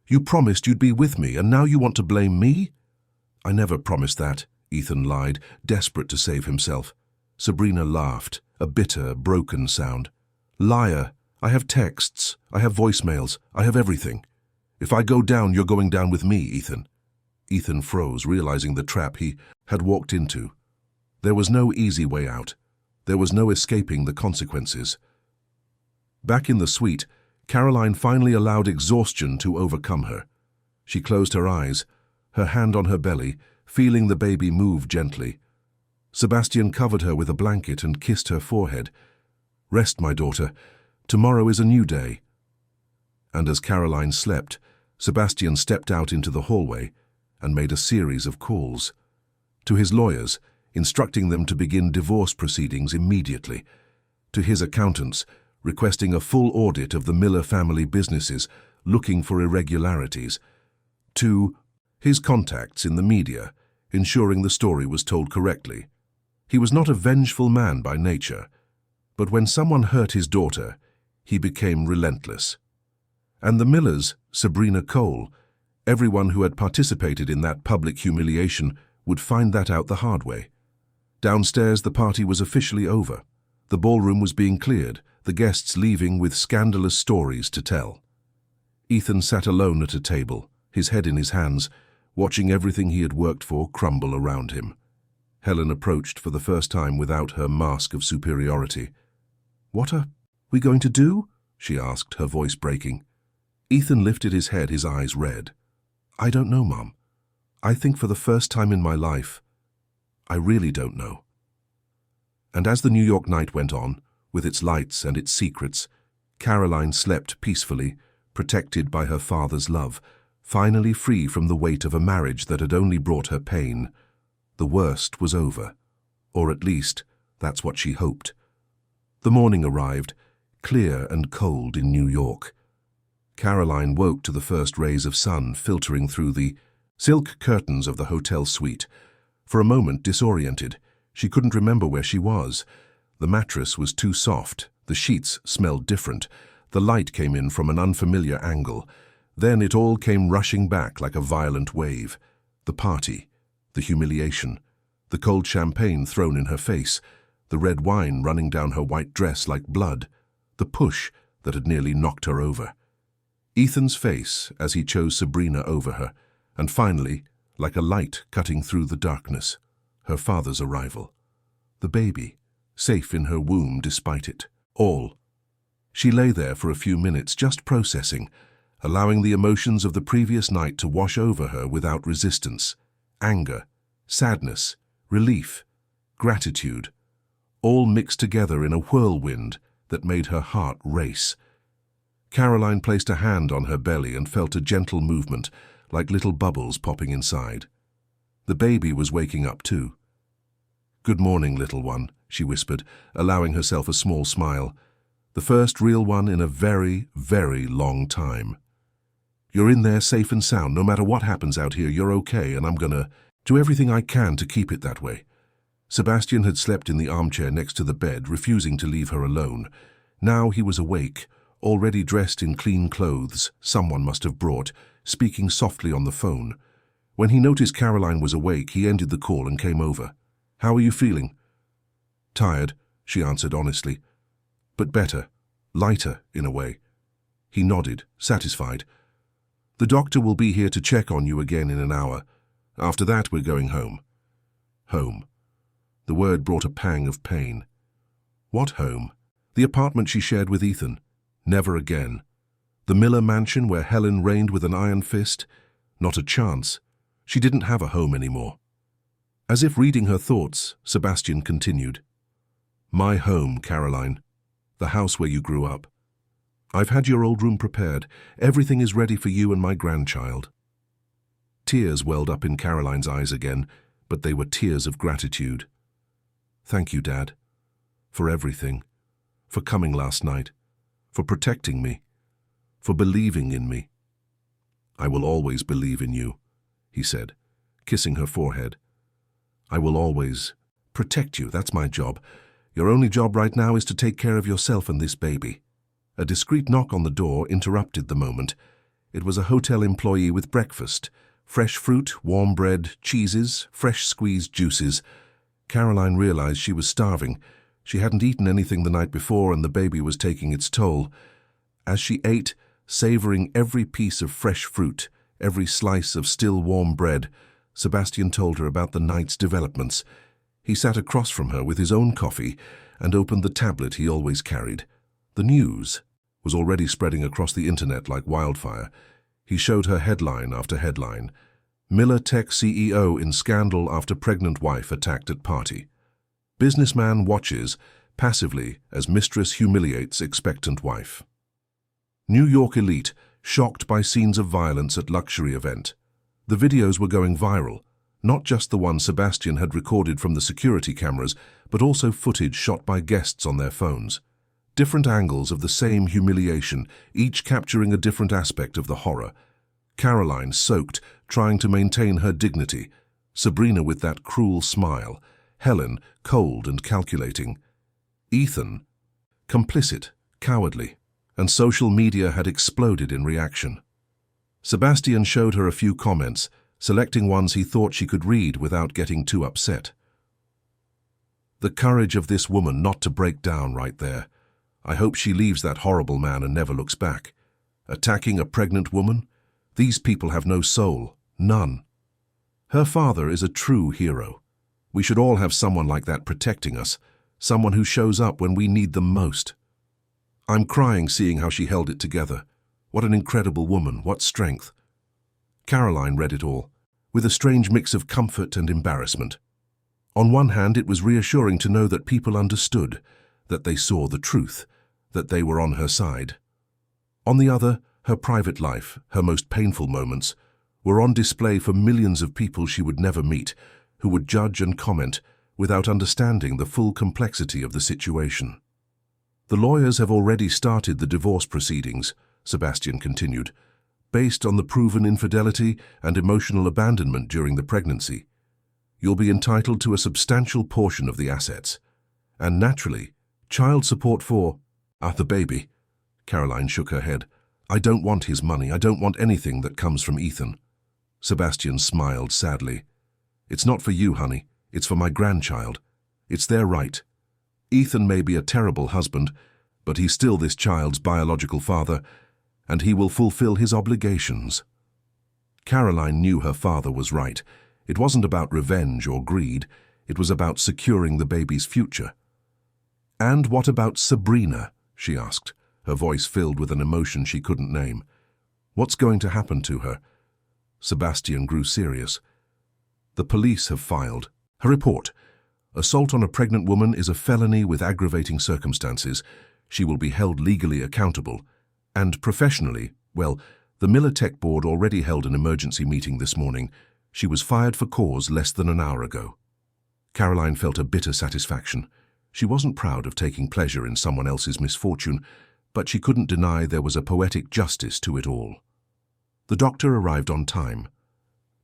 You promised you'd be with me, and now you want to blame me? I never promised that, Ethan lied, desperate to save himself. Sabrina laughed, a bitter, broken sound. Liar, I have texts, I have voicemails, I have everything. If I go down, you're going down with me, Ethan. Ethan froze, realizing the trap he had walked into. There was no easy way out. There was no escaping the consequences. Back in the suite, Caroline finally allowed exhaustion to overcome her. She closed her eyes, her hand on her belly, feeling the baby move gently. Sebastian covered her with a blanket and kissed her forehead. Rest, my daughter. Tomorrow is a new day. And as Caroline slept, Sebastian stepped out into the hallway and made a series of calls. To his lawyers, instructing them to begin divorce proceedings immediately. To his accountants, requesting a full audit of the Miller family businesses, looking for irregularities. To his contacts in the media, ensuring the story was told correctly. He was not a vengeful man by nature, but when someone hurt his daughter, he became relentless. And the Millers, Sabrina Cole, everyone who had participated in that public humiliation would find that out the hard way. Downstairs, the party was officially over. The ballroom was being cleared, the guests leaving with scandalous stories to tell. Ethan sat alone at a table, his head in his hands, watching everything he had worked for crumble around him. Helen approached for the first time without her mask of superiority. "What are we going to do?" she asked, her voice breaking. Ethan lifted his head, his eyes red. "I don't know, Mom. I think for the first time in my life, I really don't know." And as the New York night went on, with its lights and its secrets, Caroline slept peacefully, protected by her father's love, finally free from the weight of a marriage that had only brought her pain. The worst was over, or at least that's what she hoped. The morning arrived, clear and cold in New York. Caroline woke to the first rays of sun filtering through the silk curtains of the hotel suite. For a moment, disoriented, she couldn't remember where she was. The mattress was too soft, the sheets smelled different, the light came in from an unfamiliar angle. Then it all came rushing back like a violent wave. The party, the humiliation, the cold champagne thrown in her face, the red wine running down her white dress like blood, the push that had nearly knocked her over. Ethan's face as he chose Sabrina over her, and finally, like a light cutting through the darkness, her father's arrival. The baby, safe in her womb despite it all. She lay there for a few minutes just processing, allowing the emotions of the previous night to wash over her without resistance. Anger, sadness, relief, gratitude, all mixed together in a whirlwind that made her heart race. Caroline placed a hand on her belly and felt a gentle movement, like little bubbles popping inside. The baby was waking up too. "Good morning, little one," she whispered, allowing herself a small smile. The first real one in a very, very long time. "You're in there safe and sound. No matter what happens out here, you're okay, and I'm gonna do everything I can to keep it that way." Sebastian had slept in the armchair next to the bed, refusing to leave her alone. Now he was awake, already dressed in clean clothes someone must have brought, speaking softly on the phone. When he noticed Caroline was awake, he ended the call and came over. "How are you feeling?" "Tired," she answered honestly. "But better, lighter in a way." He nodded, satisfied. "The doctor will be here to check on you again in an hour. After that, we're going home." Home. The word brought a pang of pain. What home? The apartment she shared with Ethan? Never again. The Miller mansion where Helen reigned with an iron fist? Not a chance. She didn't have a home anymore. As if reading her thoughts, Sebastian continued. "My home, Caroline. The house where you grew up. I've had your old room prepared. Everything is ready for you and my grandchild." Tears welled up in Caroline's eyes again, but they were tears of gratitude. "Thank you, Dad. For everything. For coming last night. For protecting me. For believing in me." "I will always believe in you," he said, kissing her forehead. "I will always protect you. That's my job. Your only job right now is to take care of yourself and this baby." A discreet knock on the door interrupted the moment. It was a hotel employee with breakfast. Fresh fruit, warm bread, cheeses, fresh squeezed juices. Caroline realized she was starving. She hadn't eaten anything the night before, and the baby was taking its toll. As she ate, savoring every piece of fresh fruit, every slice of still warm bread, Sebastian told her about the night's developments. He sat across from her with his own coffee and opened the tablet he always carried. The news was already spreading across the internet like wildfire. He showed her headline after headline. Miller Tech CEO in scandal after pregnant wife attacked at party. Businessman watches passively as mistress humiliates expectant wife. New York elite shocked by scenes of violence at luxury event. The videos were going viral, not just the one Sebastian had recorded from the security cameras, but also footage shot by guests on their phones. Different angles of the same humiliation, each capturing a different aspect of the horror. Caroline soaked, trying to maintain her dignity. Sabrina with that cruel smile. Helen cold and calculating. Ethan complicit, cowardly. And social media had exploded in reaction. Sebastian showed her a few comments, selecting ones he thought she could read without getting too upset. The courage of this woman not to break down right there. I hope she leaves that horrible man and never looks back. Attacking a pregnant woman? These people have no soul, none. Her father is a true hero. We should all have someone like that protecting us, someone who shows up when we need them most. I'm crying seeing how she held it together. What an incredible woman, what strength. Caroline read it all, with a strange mix of comfort and embarrassment. On one hand, it was reassuring to know that people understood, that they saw the truth, that they were on her side. On the other, her private life, her most painful moments, were on display for millions of people she would never meet, who would judge and comment without understanding the full complexity of the situation. The lawyers have already started the divorce proceedings, Sebastian continued, based on the proven infidelity and emotional abandonment during the pregnancy. You'll be entitled to a substantial portion of the assets. And naturally, child support for the baby. Caroline shook her head. I don't want his money. I don't want anything that comes from Ethan. Sebastian smiled sadly. It's not for you, honey. It's for my grandchild. It's their right. Ethan may be a terrible husband, but he's still this child's biological father, and he will fulfill his obligations. Caroline knew her father was right. It wasn't about revenge or greed. It was about securing the baby's future. "And what about Sabrina?" she asked, her voice filled with an emotion she couldn't name. "What's going to happen to her?" Sebastian grew serious. "The police have filed a report. Assault on a pregnant woman is a felony with aggravating circumstances. She will be held legally accountable. And professionally, well, the Miller Tech Board already held an emergency meeting this morning. She was fired for cause less than an hour ago." Caroline felt a bitter satisfaction. She wasn't proud of taking pleasure in someone else's misfortune, but she couldn't deny there was a poetic justice to it all. The doctor arrived on time.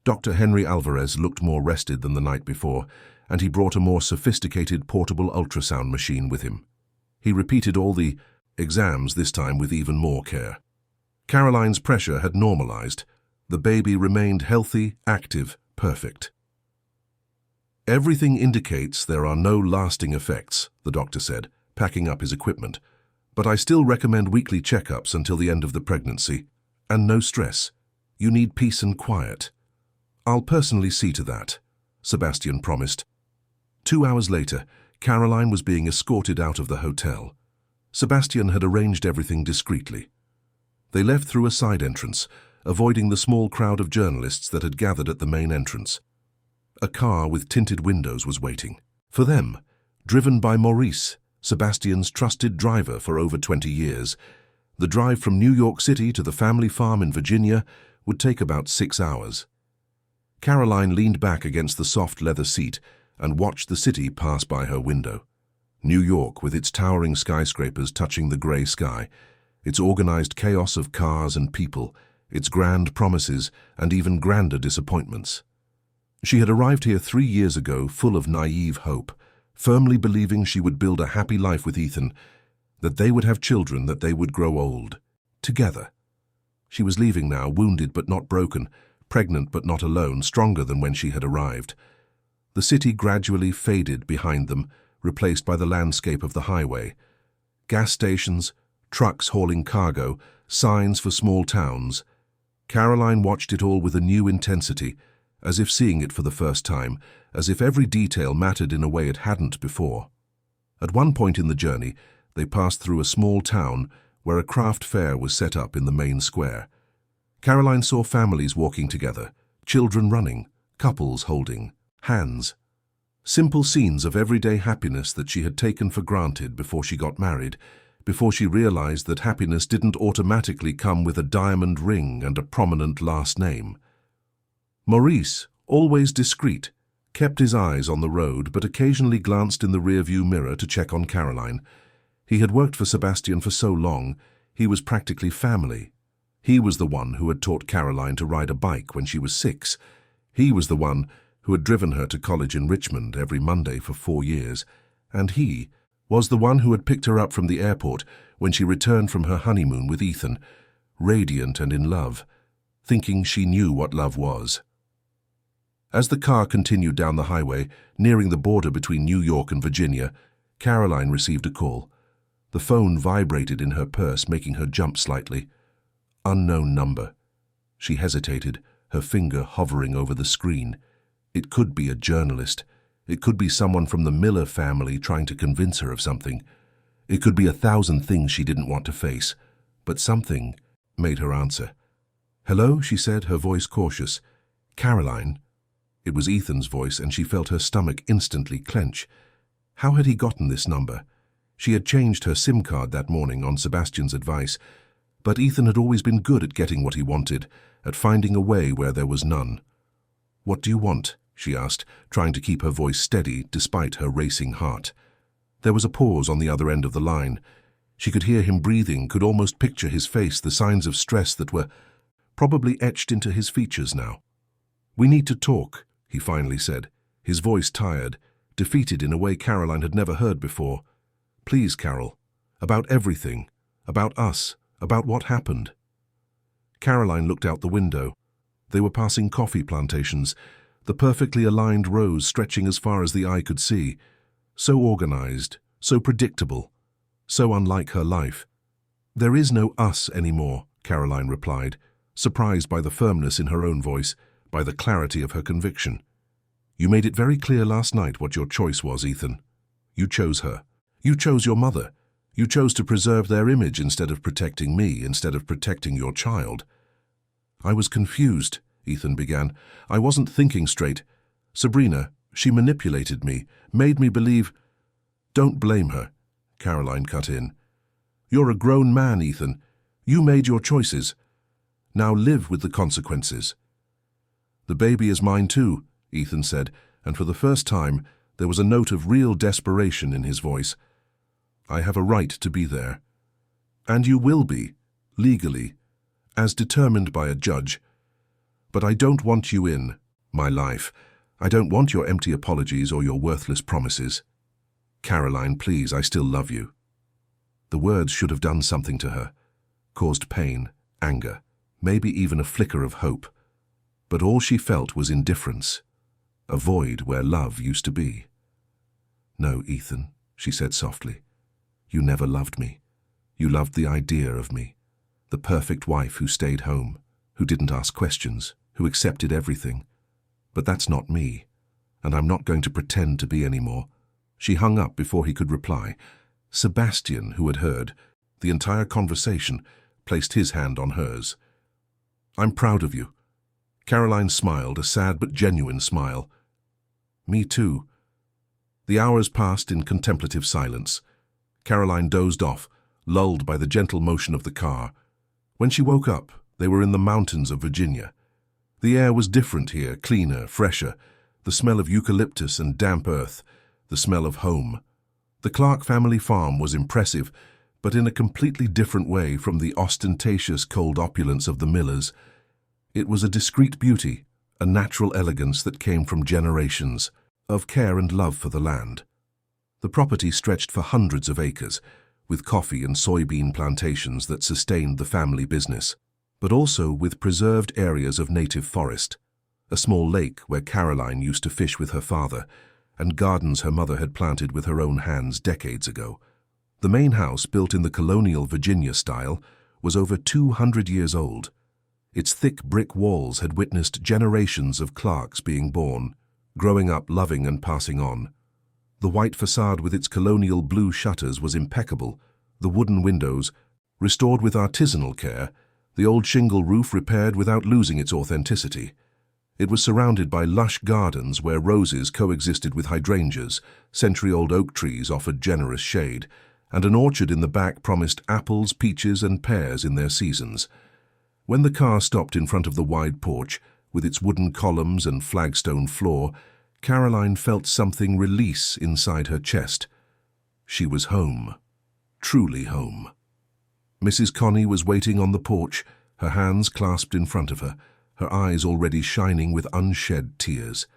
Dr. Henry Alvarez looked more rested than the night before, and he brought a more sophisticated portable ultrasound machine with him. He repeated all the exams, this time with even more care. Caroline's pressure had normalized. The baby remained healthy, active, perfect. "Everything indicates there are no lasting effects," the doctor said, packing up his equipment. "But I still recommend weekly checkups until the end of the pregnancy. And no stress. You need peace and quiet." "I'll personally see to that," Sebastian promised. 2 hours later, Caroline was being escorted out of the hotel. Sebastian had arranged everything discreetly. They left through a side entrance, avoiding the small crowd of journalists that had gathered at the main entrance. A car with tinted windows was waiting. For them, driven by Maurice, Sebastian's trusted driver for over 20 years. The drive from New York City to the family farm in Virginia would take about 6 hours. Caroline leaned back against the soft leather seat and watched the city pass by her window. New York, with its towering skyscrapers touching the grey sky, its organized chaos of cars and people, its grand promises and even grander disappointments. She had arrived here 3 years ago full of naive hope, firmly believing she would build a happy life with Ethan, that they would have children, that they would grow old, together. She was leaving now, wounded but not broken, pregnant but not alone, stronger than when she had arrived. The city gradually faded behind them, replaced by the landscape of the highway. Gas stations, trucks hauling cargo, signs for small towns. Caroline watched it all with a new intensity, as if seeing it for the first time, as if every detail mattered in a way it hadn't before. At one point in the journey, they passed through a small town where a craft fair was set up in the main square. Caroline saw families walking together, children running, couples holding hands. Simple scenes of everyday happiness that she had taken for granted before she got married, before she realized that happiness didn't automatically come with a diamond ring and a prominent last name. Maurice, always discreet, kept his eyes on the road but occasionally glanced in the rearview mirror to check on Caroline. He had worked for Sebastian for so long, he was practically family. He was the one who had taught Caroline to ride a bike when she was 6. He was the one who had driven her to college in Richmond every Monday for 4 years. And he was the one who had picked her up from the airport when she returned from her honeymoon with Ethan, radiant and in love, thinking she knew what love was. As the car continued down the highway, nearing the border between New York and Virginia, Caroline received a call. The phone vibrated in her purse, making her jump slightly. Unknown number. She hesitated, her finger hovering over the screen. It could be a journalist. It could be someone from the Miller family trying to convince her of something. It could be 1,000 things she didn't want to face. But something made her answer. "Hello," she said, her voice cautious. "Caroline." It was Ethan's voice, and she felt her stomach instantly clench. How had he gotten this number? She had changed her SIM card that morning on Sebastian's advice, but Ethan had always been good at getting what he wanted, at finding a way where there was none. "What do you want?" she asked, trying to keep her voice steady despite her racing heart. There was a pause on the other end of the line. She could hear him breathing, could almost picture his face, the signs of stress that were probably etched into his features now. "We need to talk," he finally said, his voice tired, defeated in a way Caroline had never heard before. "Please, Carol. About everything. About us. About what happened." Caroline looked out the window. They were passing coffee plantations, the perfectly aligned rows stretching as far as the eye could see. So organized, so predictable, so unlike her life. "There is no us anymore," Caroline replied, surprised by the firmness in her own voice, by the clarity of her conviction. You made it very clear last night what your choice was, Ethan. You chose her. You chose your mother. You chose to preserve their image instead of protecting me, instead of protecting your child. I was confused, Ethan began. I wasn't thinking straight. Sabrina, she manipulated me, made me believe— Don't blame her, Caroline cut in. You're a grown man, Ethan. You made your choices. Now live with the consequences. The baby is mine too, Ethan said, and for the first time there was a note of real desperation in his voice. I have a right to be there. And you will be, legally, as determined by a judge. But I don't want you in my life. I don't want your empty apologies or your worthless promises. Caroline, please, I still love you. The words should have done something to her, caused pain, anger, maybe even a flicker of hope. But all she felt was indifference, a void where love used to be. No, Ethan, she said softly. You never loved me. You loved the idea of me, the perfect wife who stayed home, who didn't ask questions, who accepted everything. But that's not me, and I'm not going to pretend to be anymore. She hung up before he could reply. Sebastian, who had heard the entire conversation, placed his hand on hers. I'm proud of you. Caroline smiled, a sad but genuine smile. Me too. The hours passed in contemplative silence. Caroline dozed off, lulled by the gentle motion of the car. When she woke up, they were in the mountains of Virginia. The air was different here, cleaner, fresher, the smell of eucalyptus and damp earth, the smell of home. The Clark family farm was impressive, but in a completely different way from the ostentatious cold opulence of the Millers. It was a discreet beauty, a natural elegance that came from generations of care and love for the land. The property stretched for hundreds of acres, with coffee and soybean plantations that sustained the family business, but also with preserved areas of native forest, a small lake where Caroline used to fish with her father, and gardens her mother had planted with her own hands decades ago. The main house, built in the colonial Virginia style, was over 200 years old. Its thick brick walls had witnessed generations of Clarks being born, growing up, loving and passing on. The white facade with its colonial blue shutters was impeccable, the wooden windows restored with artisanal care, the old shingle roof repaired without losing its authenticity. It was surrounded by lush gardens where roses coexisted with hydrangeas, century-old oak trees offered generous shade, and an orchard in the back promised apples, peaches and pears in their seasons. When the car stopped in front of the wide porch, with its wooden columns and flagstone floor, Caroline felt something release inside her chest. She was home. Truly home. Mrs. Connie was waiting on the porch, her hands clasped in front of her, her eyes already shining with unshed tears.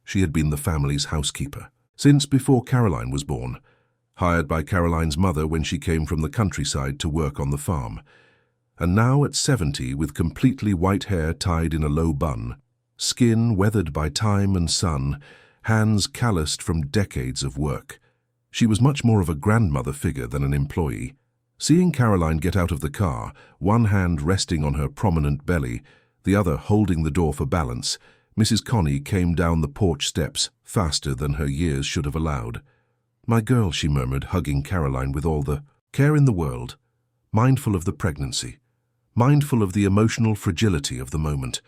She had been the family's housekeeper since before Caroline was born, hired by Caroline's mother when she came from the countryside to work on the farm. And now at 70, with completely white hair tied in a low bun, skin weathered by time and sun, hands calloused from decades of work, she was much more of a grandmother figure than an employee. Seeing Caroline get out of the car, one hand resting on her prominent belly, the other holding the door for balance, Mrs. Connie came down the porch steps faster than her years should have allowed. "My girl," she murmured, hugging Caroline with all the care in the world, mindful of the pregnancy, mindful of the emotional fragility of the moment.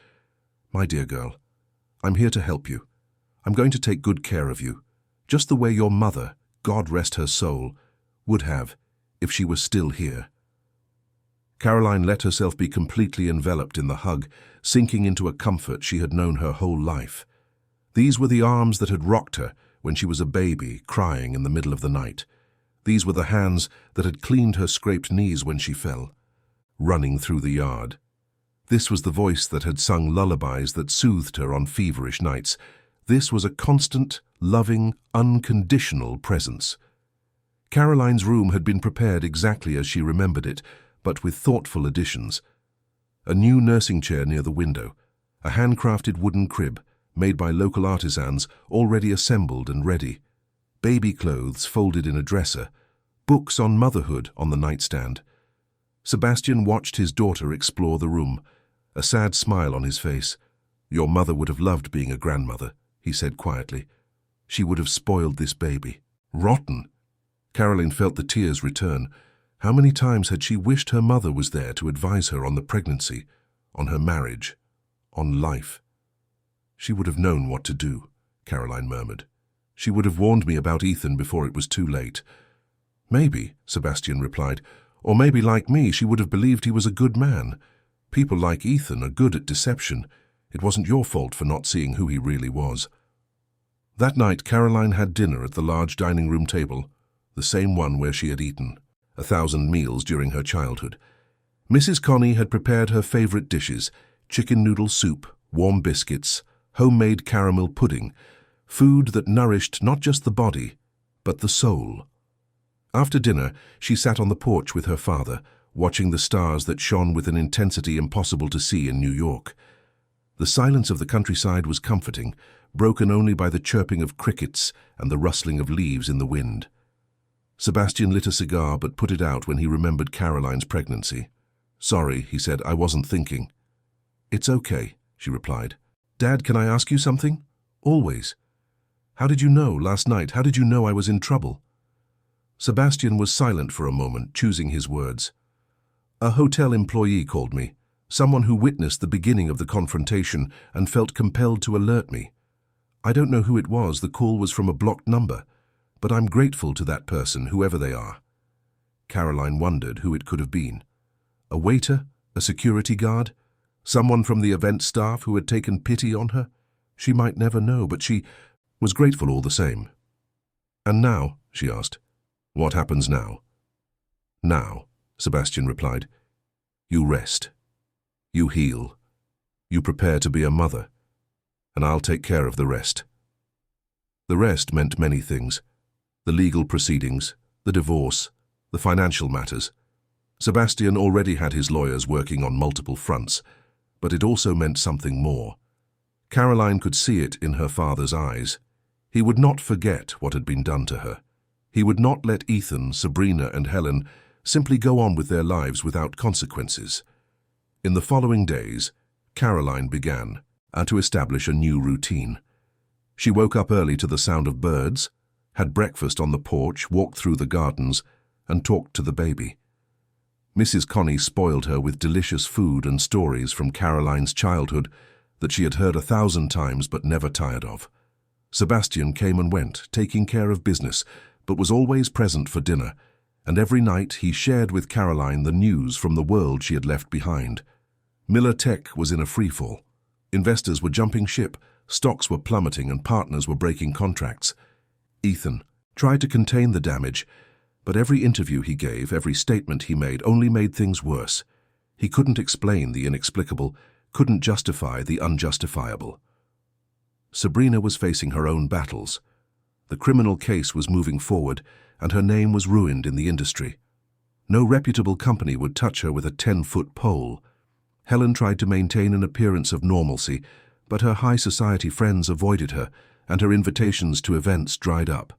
"My dear girl, I'm here to help you. I'm going to take good care of you, just the way your mother, God rest her soul, would have if she was still here." Caroline let herself be completely enveloped in the hug, sinking into a comfort she had known her whole life. These were the arms that had rocked her when she was a baby, crying in the middle of the night. These were the hands that had cleaned her scraped knees when she fell, running through the yard. This was the voice that had sung lullabies that soothed her on feverish nights. This was a constant, loving, unconditional presence. Caroline's room had been prepared exactly as she remembered it, but with thoughtful additions. A new nursing chair near the window, a handcrafted wooden crib made by local artisans already assembled and ready, baby clothes folded in a dresser, books on motherhood on the nightstand. Sebastian watched his daughter explore the room, a sad smile on his face. "Your mother would have loved being a grandmother," he said quietly. "She would have spoiled this baby." Rotten! Caroline felt the tears return. How many times had she wished her mother was there to advise her on the pregnancy, on her marriage, on life? "She would have known what to do," Caroline murmured. "She would have warned me about Ethan before it was too late." "Maybe," Sebastian replied, "or maybe, like me, she would have believed he was a good man. People like Ethan are good at deception. It wasn't your fault for not seeing who he really was." That night, Caroline had dinner at the large dining room table, the same one where she had eaten 1,000 meals during her childhood. Mrs. Connie had prepared her favorite dishes: chicken noodle soup, warm biscuits, homemade caramel pudding, food that nourished not just the body, but the soul. After dinner, she sat on the porch with her father, watching the stars that shone with an intensity impossible to see in New York. The silence of the countryside was comforting, broken only by the chirping of crickets and the rustling of leaves in the wind. Sebastian lit a cigar but put it out when he remembered Caroline's pregnancy. "Sorry," he said, "I wasn't thinking." "It's okay," she replied. "Dad, can I ask you something?" "Always." "How did you know last night? How did you know I was in trouble?" Sebastian was silent for a moment, choosing his words. "A hotel employee called me, someone who witnessed the beginning of the confrontation and felt compelled to alert me. I don't know who it was, the call was from a blocked number, but I'm grateful to that person, whoever they are." Caroline wondered who it could have been. A waiter? A security guard? Someone from the event staff who had taken pity on her? She might never know, but she was grateful all the same. "And now?" she asked. "What happens now?" "Now," Sebastian replied, "you rest. You heal. You prepare to be a mother. And I'll take care of the rest." The rest meant many things: the legal proceedings, the divorce, the financial matters. Sebastian already had his lawyers working on multiple fronts, but it also meant something more. Caroline could see it in her father's eyes. He would not forget what had been done to her. He would not let Ethan, Sabrina, and Helen simply go on with their lives without consequences. In the following days, Caroline began to establish a new routine. She woke up early to the sound of birds, had breakfast on the porch, walked through the gardens, and talked to the baby. Mrs. Connie spoiled her with delicious food and stories from Caroline's childhood that she had heard 1,000 times but never tired of. Sebastian came and went, taking care of business, but was always present for dinner, and every night he shared with Caroline the news from the world she had left behind. Miller Tech was in a freefall. Investors were jumping ship, stocks were plummeting, and partners were breaking contracts. Ethan tried to contain the damage, but every interview he gave, every statement he made, only made things worse. He couldn't explain the inexplicable, couldn't justify the unjustifiable. Sabrina was facing her own battles. The criminal case was moving forward, and her name was ruined in the industry. No reputable company would touch her with a 10-foot pole. Helen tried to maintain an appearance of normalcy, but her high society friends avoided her, and her invitations to events dried up.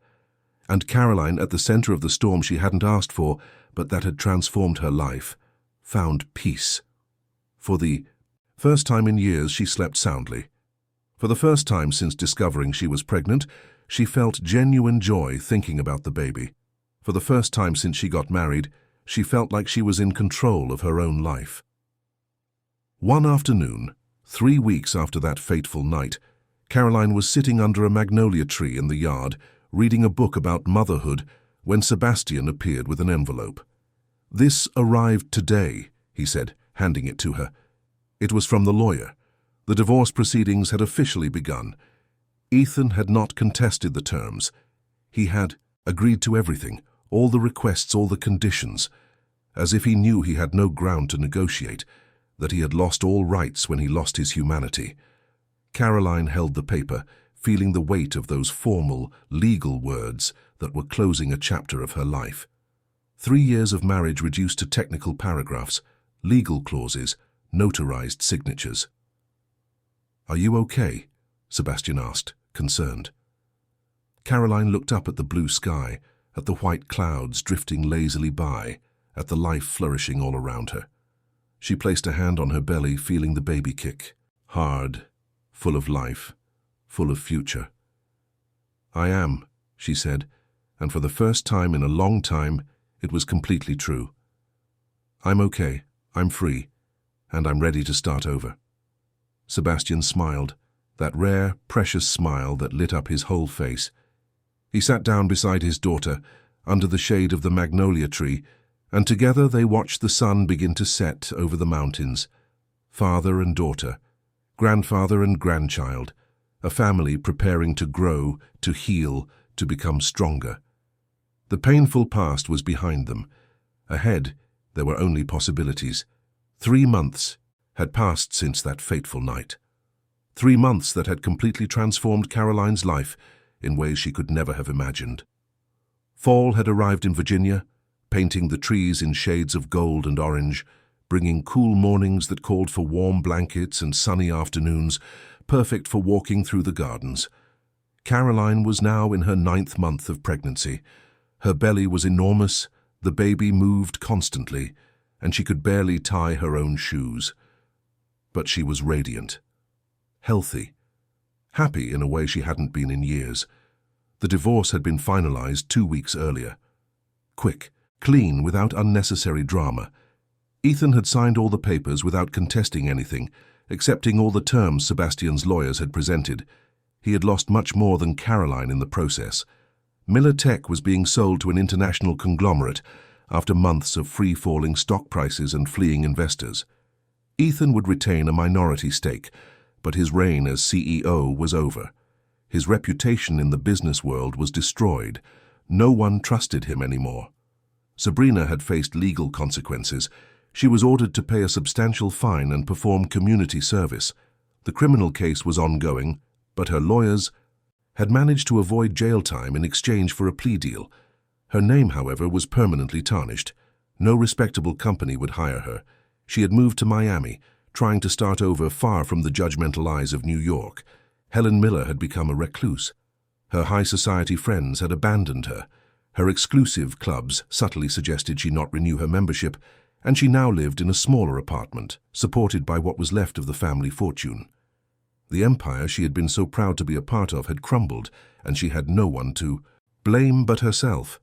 And Caroline, at the center of the storm she hadn't asked for, but that had transformed her life, found peace. For the first time in years, she slept soundly. For the first time since discovering she was pregnant, she felt genuine joy thinking about the baby. For the first time since she got married, she felt like she was in control of her own life. One afternoon, 3 weeks after that fateful night, Caroline was sitting under a magnolia tree in the yard, reading a book about motherhood, when Sebastian appeared with an envelope. "This arrived today," he said, handing it to her. It was from the lawyer. The divorce proceedings had officially begun. Ethan had not contested the terms. He had agreed to everything, all the requests, all the conditions, as if he knew he had no ground to negotiate, that he had lost all rights when he lost his humanity. Caroline held the paper, feeling the weight of those formal, legal words that were closing a chapter of her life. 3 years of marriage reduced to technical paragraphs, legal clauses, notarized signatures. "Are you okay?" Sebastian asked, concerned. Caroline looked up at the blue sky, at the white clouds drifting lazily by, at the life flourishing all around her. She placed a hand on her belly, feeling the baby kick. Hard, full of life, full of future. "I am," she said, and for the first time in a long time, it was completely true. "I'm okay, I'm free, and I'm ready to start over." Sebastian smiled, that rare, precious smile that lit up his whole face. He sat down beside his daughter, under the shade of the magnolia tree, and together they watched the sun begin to set over the mountains. Father and daughter, grandfather and grandchild, a family preparing to grow, to heal, to become stronger. The painful past was behind them. Ahead, there were only possibilities. 3 months had passed since that fateful night. 3 months that had completely transformed Caroline's life in ways she could never have imagined. Fall had arrived in Virginia, painting the trees in shades of gold and orange, bringing cool mornings that called for warm blankets and sunny afternoons, perfect for walking through the gardens. Caroline was now in her 9th month of pregnancy. Her belly was enormous, the baby moved constantly, and she could barely tie her own shoes. But she was radiant, healthy, happy in a way she hadn't been in years. The divorce had been finalized 2 weeks earlier. Quick, clean, without unnecessary drama. Ethan had signed all the papers without contesting anything, accepting all the terms Sebastian's lawyers had presented. He had lost much more than Caroline in the process. Miller Tech was being sold to an international conglomerate after months of free-falling stock prices and fleeing investors. Ethan would retain a minority stake, but his reign as CEO was over. His reputation in the business world was destroyed. No one trusted him anymore. Sabrina had faced legal consequences. She was ordered to pay a substantial fine and perform community service. The criminal case was ongoing, but her lawyers had managed to avoid jail time in exchange for a plea deal. Her name, however, was permanently tarnished. No respectable company would hire her. She had moved to Miami, trying to start over far from the judgmental eyes of New York. Helen Miller had become a recluse. Her high society friends had abandoned her. Her exclusive clubs subtly suggested she not renew her membership, and she now lived in a smaller apartment, supported by what was left of the family fortune. The empire she had been so proud to be a part of had crumbled, and she had no one to blame but herself.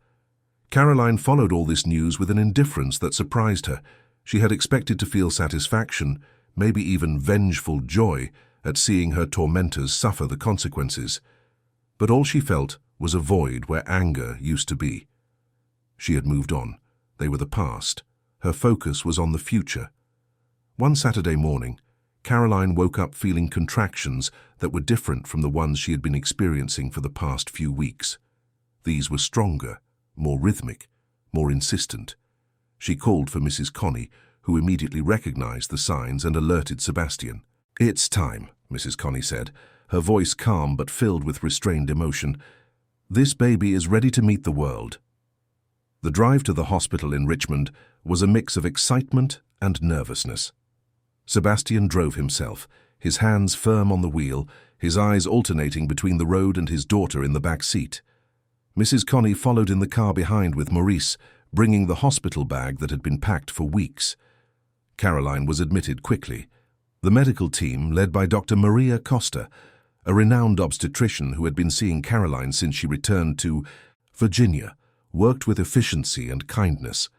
Caroline followed all this news with an indifference that surprised her. She had expected to feel satisfaction, maybe even vengeful joy, at seeing her tormentors suffer the consequences. But all she felt was a void where anger used to be. She had moved on. They were the past. Her focus was on the future. One Saturday morning, Caroline woke up feeling contractions that were different from the ones she had been experiencing for the past few weeks. These were stronger, more rhythmic, more insistent. She called for Mrs. Connie, who immediately recognized the signs and alerted Sebastian. "It's time," Mrs. Connie said, her voice calm but filled with restrained emotion. "This baby is ready to meet the world." The drive to the hospital in Richmond was a mix of excitement and nervousness. Sebastian drove himself, his hands firm on the wheel, his eyes alternating between the road and his daughter in the back seat. Mrs. Connie followed in the car behind with Maurice, bringing the hospital bag that had been packed for weeks. Caroline was admitted quickly. The medical team, led by Dr. Maria Costa, a renowned obstetrician who had been seeing Caroline since she returned to Virginia, worked with efficiency and kindness.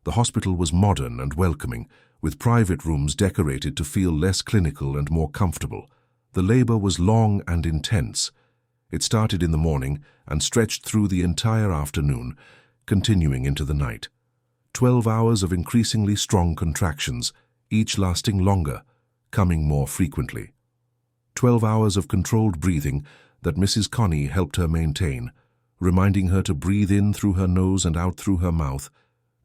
The hospital was modern and welcoming, with private rooms decorated to feel less clinical and more comfortable. The labor was long and intense. It started in the morning and stretched through the entire afternoon, continuing into the night. 12 hours of increasingly strong contractions, each lasting longer, coming more frequently. 12 hours of controlled breathing that Mrs. Connie helped her maintain, reminding her to breathe in through her nose and out through her mouth,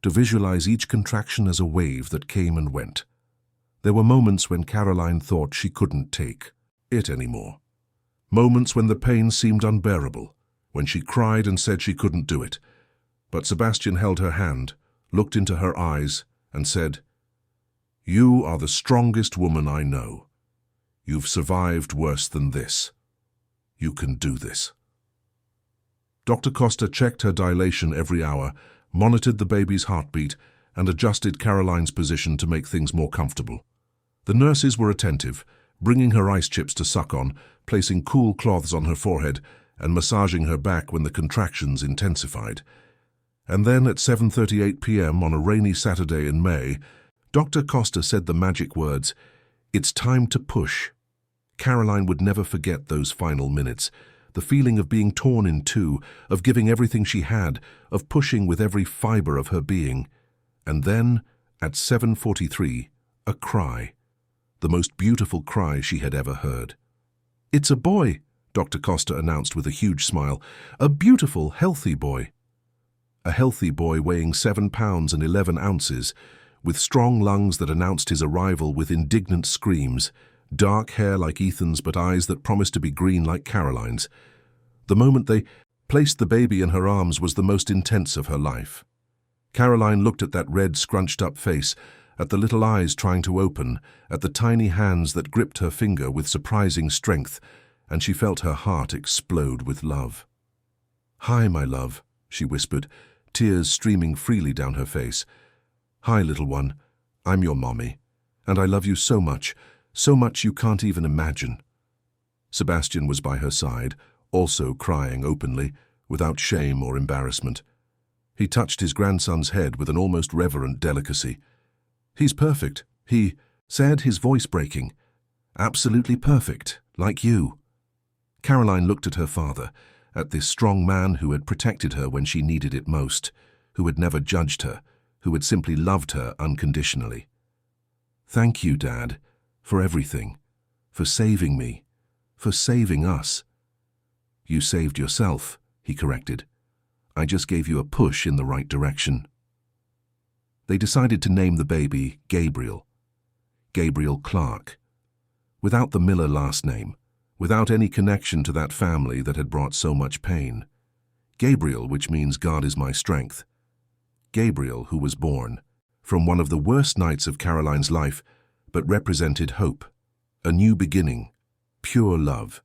to visualize each contraction as a wave that came and went. There were moments when Caroline thought she couldn't take it anymore. Moments when the pain seemed unbearable, when she cried and said she couldn't do it. But Sebastian held her hand, looked into her eyes, and said, "You are the strongest woman I know. You've survived worse than this. You can do this." Dr. Costa checked her dilation every hour, monitored the baby's heartbeat, and adjusted Caroline's position to make things more comfortable. The nurses were attentive, bringing her ice chips to suck on, placing cool cloths on her forehead, and massaging her back when the contractions intensified. And then at 7:38 p.m. on a rainy Saturday in May, Dr. Costa said the magic words, "It's time to push." Caroline would never forget those final minutes, the feeling of being torn in two, of giving everything she had, of pushing with every fiber of her being. And then, at 7:43, a cry. The most beautiful cry she had ever heard. "It's a boy," Dr. Costa announced with a huge smile. "A beautiful, healthy boy." A healthy boy weighing 7 pounds and 11 ounces, with strong lungs that announced his arrival with indignant screams, dark hair like Ethan's but eyes that promised to be green like Caroline's. The moment they placed the baby in her arms was the most intense of her life. Caroline looked at that red, scrunched-up face, at the little eyes trying to open, at the tiny hands that gripped her finger with surprising strength, and she felt her heart explode with love. "Hi, my love," she whispered, tears streaming freely down her face. "Hi, little one. I'm your mommy, and I love you so much you can't even imagine." Sebastian was by her side, also crying openly, without shame or embarrassment. He touched his grandson's head with an almost reverent delicacy. "He's perfect," he said, his voice breaking. "Absolutely perfect, like you." Caroline looked at her father, at this strong man who had protected her when she needed it most, who had never judged her, who had simply loved her unconditionally. "Thank you, Dad, for everything, for saving me, for saving us." "You saved yourself," he corrected. "I just gave you a push in the right direction." They decided to name the baby Gabriel. Gabriel Clark. Without the Miller last name, without any connection to that family that had brought so much pain. Gabriel, which means God is my strength. Gabriel, who was born from one of the worst nights of Caroline's life, but represented hope, a new beginning, pure love.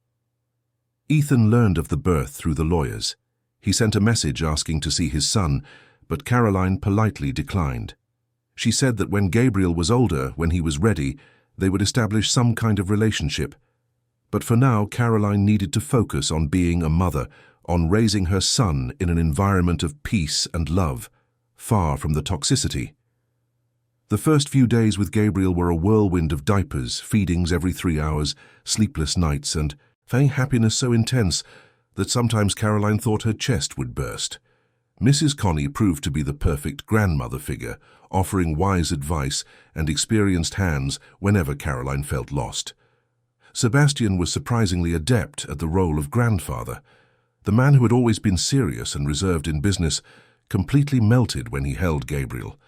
Ethan learned of the birth through the lawyers. He sent a message asking to see his son, but Caroline politely declined. She said that when Gabriel was older, when he was ready, they would establish some kind of relationship. But for now, Caroline needed to focus on being a mother, on raising her son in an environment of peace and love, far from the toxicity. The first few days with Gabriel were a whirlwind of diapers, feedings every 3 hours, sleepless nights, and happiness so intense that sometimes Caroline thought her chest would burst. Mrs. Connie proved to be the perfect grandmother figure, offering wise advice and experienced hands whenever Caroline felt lost. Sebastian was surprisingly adept at the role of grandfather. The man who had always been serious and reserved in business completely melted when he held Gabriel.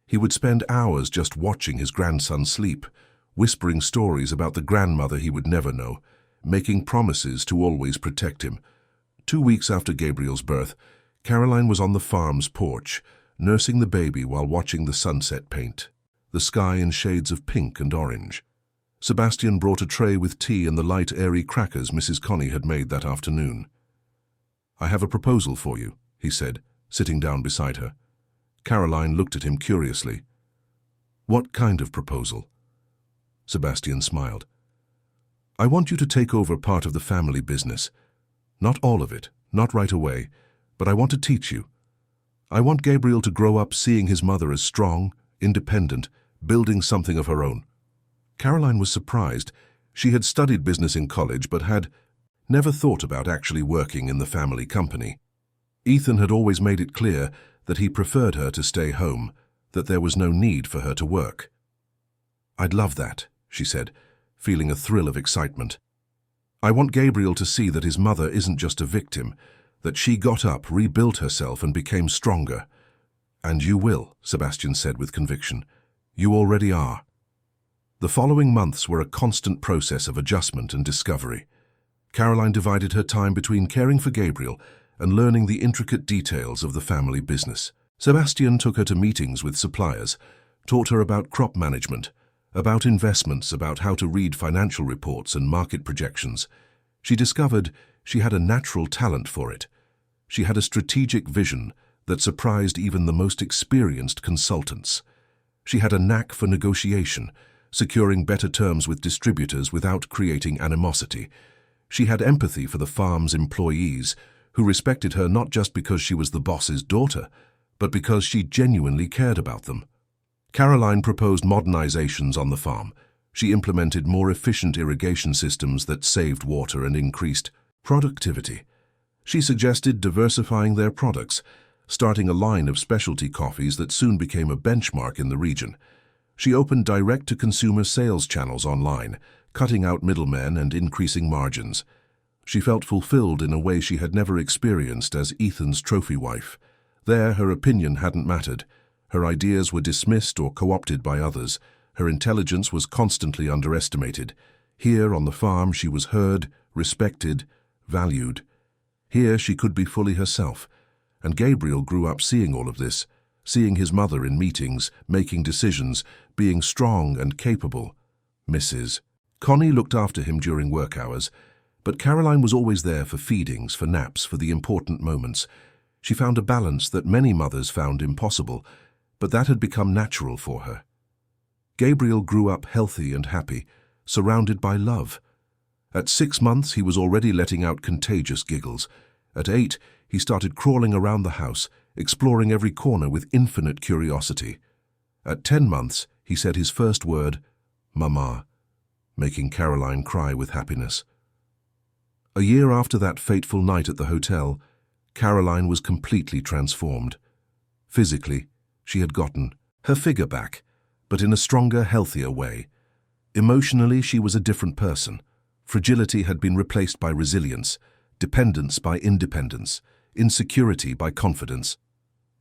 He would spend hours just watching his grandson sleep, whispering stories about the grandmother he would never know, making promises to always protect him. 2 weeks after Gabriel's birth, Caroline was on the farm's porch, nursing the baby while watching the sunset paint, the sky in shades of pink and orange. Sebastian brought a tray with tea and the light, airy crackers Mrs. Connie had made that afternoon. "I have a proposal for you," he said, sitting down beside her. Caroline looked at him curiously. "What kind of proposal?" Sebastian smiled. "I want you to take over part of the family business. Not all of it, not right away, but I want to teach you. I want Gabriel to grow up seeing his mother as strong, independent, building something of her own." Caroline was surprised. She had studied business in college but had never thought about actually working in the family company. Ethan had always made it clear that he preferred her to stay home, that there was no need for her to work. "I'd love that," she said, feeling a thrill of excitement. "I want Gabriel to see that his mother isn't just a victim, that she got up, rebuilt herself, and became stronger." "And you will," Sebastian said with conviction. "You already are." The following months were a constant process of adjustment and discovery. Caroline divided her time between caring for Gabriel and learning the intricate details of the family business. Sebastian took her to meetings with suppliers, taught her about crop management, about investments, about how to read financial reports and market projections. She discovered she had a natural talent for it. She had a strategic vision, that surprised even the most experienced consultants. She had a knack for negotiation, securing better terms with distributors without creating animosity. She had empathy for the farm's employees, who respected her not just because she was the boss's daughter, but because she genuinely cared about them. Caroline proposed modernizations on the farm. She implemented more efficient irrigation systems that saved water and increased productivity. She suggested diversifying their products, starting a line of specialty coffees that soon became a benchmark in the region. She opened direct-to-consumer sales channels online, cutting out middlemen and increasing margins. She felt fulfilled in a way she had never experienced as Ethan's trophy wife. There, her opinion hadn't mattered. Her ideas were dismissed or co-opted by others. Her intelligence was constantly underestimated. Here on the farm, she was heard, respected, valued. Here she could be fully herself. And Gabriel grew up seeing all of this, seeing his mother in meetings, making decisions, being strong and capable. Mrs. Connie looked after him during work hours, but Caroline was always there for feedings, for naps, for the important moments. She found a balance that many mothers found impossible, but that had become natural for her. Gabriel grew up healthy and happy, surrounded by love. At 6 months, he was already letting out contagious giggles. At 8, he started crawling around the house, exploring every corner with infinite curiosity. At 10 months, he said his first word, "Mama," making Caroline cry with happiness. A year after that fateful night at the hotel, Caroline was completely transformed. Physically, she had gotten her figure back, but in a stronger, healthier way. Emotionally, she was a different person. Fragility had been replaced by resilience, dependence by independence, insecurity by confidence.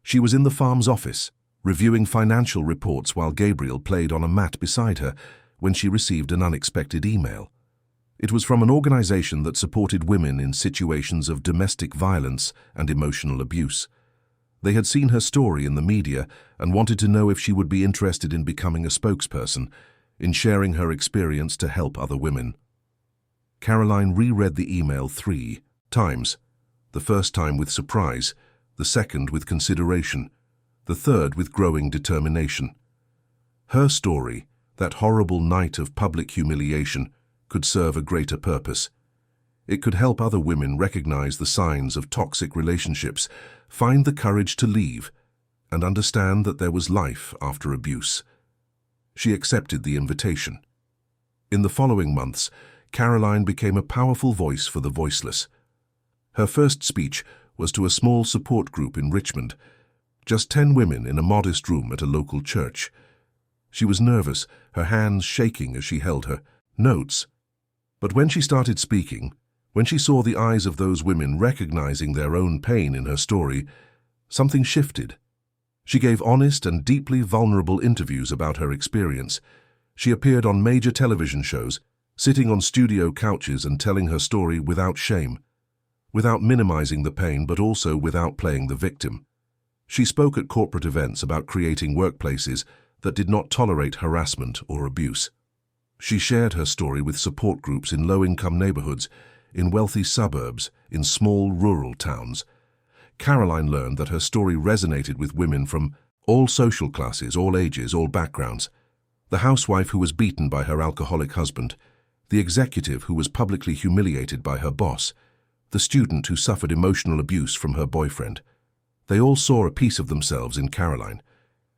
She was in the farm's office, reviewing financial reports while Gabriel played on a mat beside her, when she received an unexpected email. It was from an organization that supported women in situations of domestic violence and emotional abuse. They had seen her story in the media and wanted to know if she would be interested in becoming a spokesperson, in sharing her experience to help other women. Caroline reread the email 3 times, the first time with surprise, the second with consideration, the third with growing determination. Her story, that horrible night of public humiliation, could serve a greater purpose. It could help other women recognize the signs of toxic relationships, find the courage to leave, and understand that there was life after abuse. She accepted the invitation. In the following months, Caroline became a powerful voice for the voiceless. Her first speech was to a small support group in Richmond, just 10 women in a modest room at a local church. She was nervous, her hands shaking as she held her notes. But when she started speaking, when she saw the eyes of those women recognizing their own pain in her story, something shifted. She gave honest and deeply vulnerable interviews about her experience. She appeared on major television shows, sitting on studio couches and telling her story without shame, without minimizing the pain but also without playing the victim. She spoke at corporate events about creating workplaces that did not tolerate harassment or abuse. She shared her story with support groups in low-income neighborhoods, in wealthy suburbs, in small rural towns. Caroline learned that her story resonated with women from all social classes, all ages, all backgrounds. The housewife who was beaten by her alcoholic husband, the executive who was publicly humiliated by her boss, the student who suffered emotional abuse from her boyfriend. They all saw a piece of themselves in Caroline.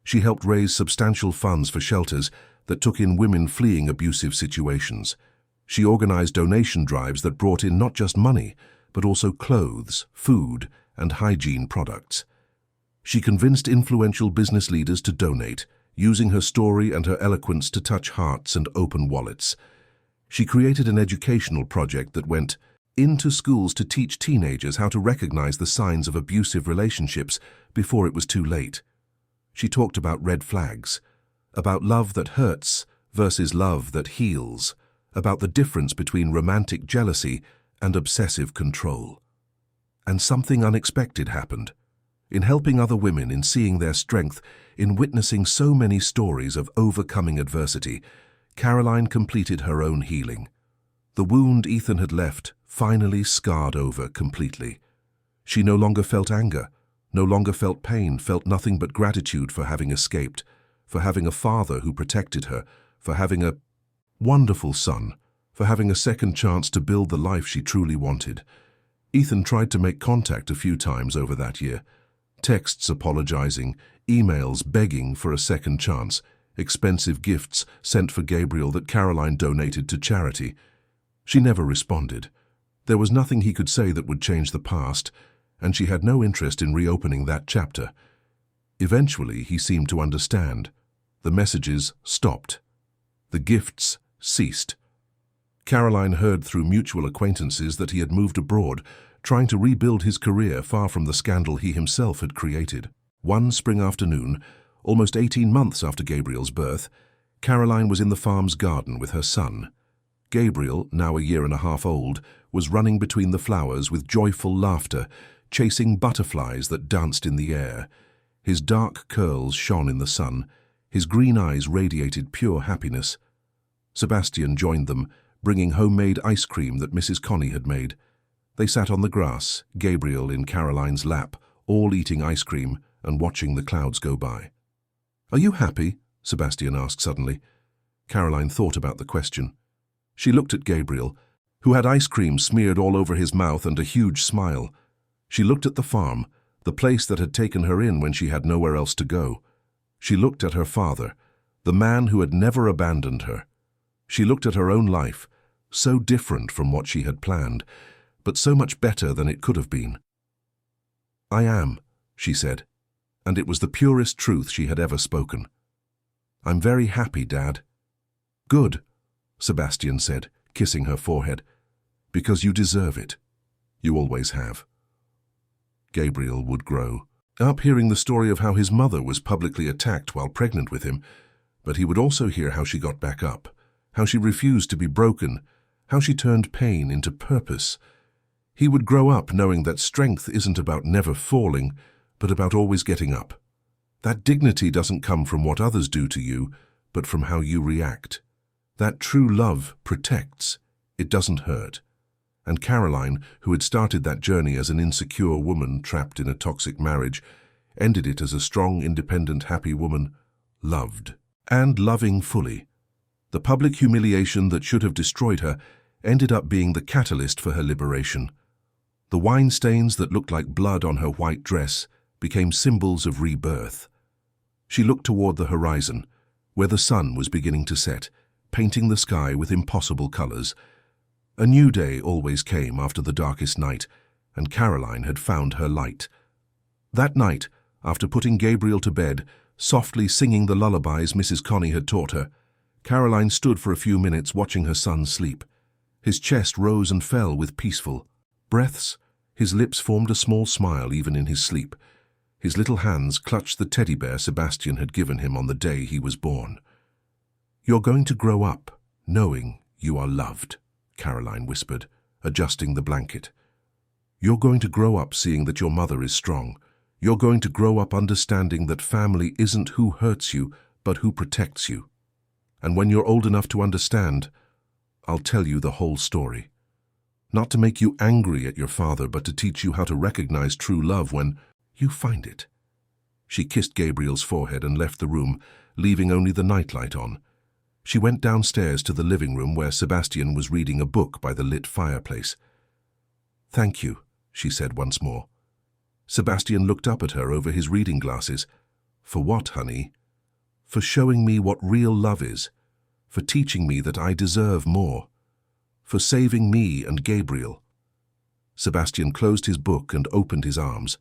She helped raise substantial funds for shelters that took in women fleeing abusive situations. She organized donation drives that brought in not just money, but also clothes, food, and hygiene products. She convinced influential business leaders to donate, using her story and her eloquence to touch hearts and open wallets. She created an educational project that went into schools to teach teenagers how to recognize the signs of abusive relationships before it was too late. She talked about red flags, about love that hurts versus love that heals, about the difference between romantic jealousy and obsessive control. And something unexpected happened. In helping other women, in seeing their strength, in witnessing so many stories of overcoming adversity, Caroline completed her own healing. The wound Ethan had left finally scarred over completely. She no longer felt anger, no longer felt pain, felt nothing but gratitude for having escaped, for having a father who protected her, for having a wonderful son, for having a second chance to build the life she truly wanted. Ethan tried to make contact a few times over that year. Texts apologizing, emails begging for a second chance, expensive gifts sent for Gabriel that Caroline donated to charity. She never responded. There was nothing he could say that would change the past, and she had no interest in reopening that chapter. Eventually, he seemed to understand. The messages stopped. The gifts ceased. Caroline heard through mutual acquaintances that he had moved abroad, trying to rebuild his career far from the scandal he himself had created. One spring afternoon, almost 18 months after Gabriel's birth, Caroline was in the farm's garden with her son. Gabriel, now a year and a half old, was running between the flowers with joyful laughter, chasing butterflies that danced in the air. His dark curls shone in the sun. His green eyes radiated pure happiness. Sebastian joined them, bringing homemade ice cream that Mrs. Connie had made. They sat on the grass, Gabriel in Caroline's lap, all eating ice cream and watching the clouds go by. "Are you happy?" Sebastian asked suddenly. Caroline thought about the question. She looked at Gabriel, who had ice cream smeared all over his mouth and a huge smile. She looked at the farm, the place that had taken her in when she had nowhere else to go. She looked at her father, the man who had never abandoned her. She looked at her own life, so different from what she had planned, but so much better than it could have been. "I am," she said, and it was the purest truth she had ever spoken. "I'm very happy, Dad." "Good," Sebastian said, kissing her forehead, "because you deserve it. You always have." Gabriel would grow up hearing the story of how his mother was publicly attacked while pregnant with him, but he would also hear how she got back up, how she refused to be broken, how she turned pain into purpose. He would grow up knowing that strength isn't about never falling, but about always getting up. That dignity doesn't come from what others do to you, but from how you react. That true love protects, it doesn't hurt. And Caroline, who had started that journey as an insecure woman trapped in a toxic marriage, ended it as a strong, independent, happy woman, loved and loving fully. The public humiliation that should have destroyed her ended up being the catalyst for her liberation. The wine stains that looked like blood on her white dress became symbols of rebirth. She looked toward the horizon, where the sun was beginning to set, painting the sky with impossible colors. A new day always came after the darkest night, and Caroline had found her light. That night, after putting Gabriel to bed, softly singing the lullabies Mrs. Connie had taught her, Caroline stood for a few minutes watching her son sleep. His chest rose and fell with peaceful breaths. His lips formed a small smile even in his sleep. His little hands clutched the teddy bear Sebastian had given him on the day he was born. "You're going to grow up knowing you are loved," Caroline whispered, adjusting the blanket. "You're going to grow up seeing that your mother is strong. You're going to grow up understanding that family isn't who hurts you, but who protects you. And when you're old enough to understand, I'll tell you the whole story. Not to make you angry at your father, but to teach you how to recognize true love when you find it." She kissed Gabriel's forehead and left the room, leaving only the nightlight on. She went downstairs to the living room where Sebastian was reading a book by the lit fireplace. "Thank you," she said once more. Sebastian looked up at her over his reading glasses. "For what, honey?" "For showing me what real love is, for teaching me that I deserve more, for saving me and Gabriel." Sebastian closed his book and opened his arms.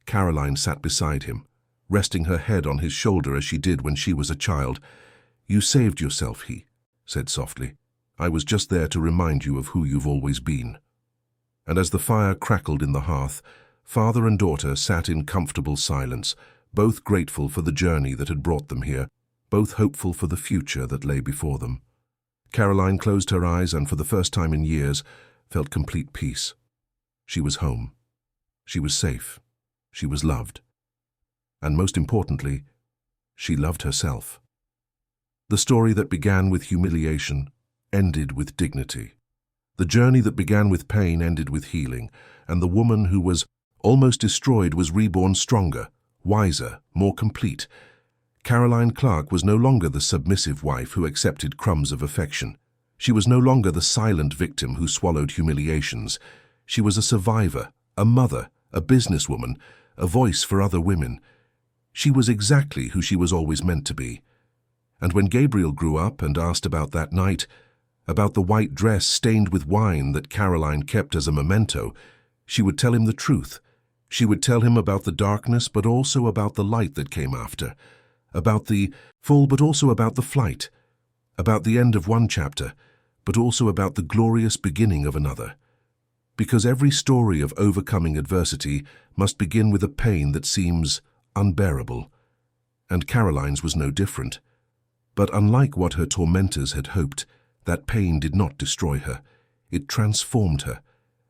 Caroline sat beside him, resting her head on his shoulder as she did when she was a child. "You saved yourself," he said softly. "I was just there to remind you of who you've always been." And as the fire crackled in the hearth, father and daughter sat in comfortable silence, both grateful for the journey that had brought them here, both hopeful for the future that lay before them. Caroline closed her eyes and for the first time in years felt complete peace. She was home. She was safe. She was loved. And most importantly, she loved herself. The story that began with humiliation ended with dignity. The journey that began with pain ended with healing, and the woman who was Almost destroyed was reborn stronger, wiser, more complete. Caroline Clark was no longer the submissive wife who accepted crumbs of affection. She was no longer the silent victim who swallowed humiliations. She was a survivor, a mother, a businesswoman, a voice for other women. She was exactly who she was always meant to be. And when Gabriel grew up and asked about that night, about the white dress stained with wine that Caroline kept as a memento, she would tell him the truth. She would tell him about the darkness, but also about the light that came after, about the fall, but also about the flight, about the end of one chapter, but also about the glorious beginning of another. Because every story of overcoming adversity must begin with a pain that seems unbearable. And Caroline's was no different. But unlike what her tormentors had hoped, that pain did not destroy her. It transformed her,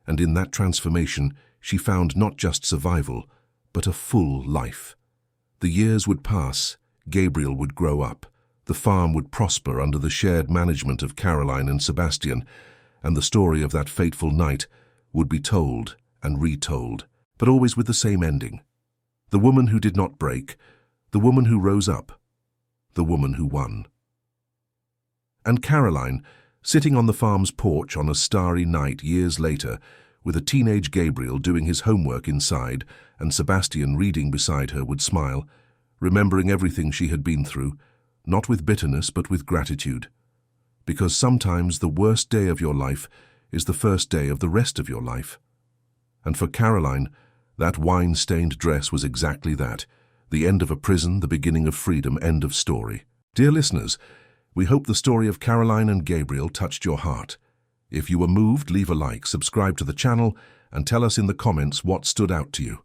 and in that transformation she found not just survival, but a full life. The years would pass, Gabriel would grow up, the farm would prosper under the shared management of Caroline and Sebastian, and the story of that fateful night would be told and retold, but always with the same ending. The woman who did not break, the woman who rose up, the woman who won. And Caroline, sitting on the farm's porch on a starry night years later, with a teenage Gabriel doing his homework inside and Sebastian reading beside her, would smile, remembering everything she had been through, not with bitterness but with gratitude. Because sometimes the worst day of your life is the first day of the rest of your life. And for Caroline, that wine-stained dress was exactly that, the end of a prison, the beginning of freedom, end of story. Dear listeners, we hope the story of Caroline and Gabriel touched your heart. If you were moved, leave a like, subscribe to the channel, and tell us in the comments what stood out to you.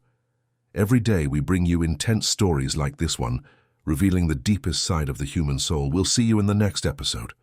Every day we bring you intense stories like this one, revealing the deepest side of the human soul. We'll see you in the next episode.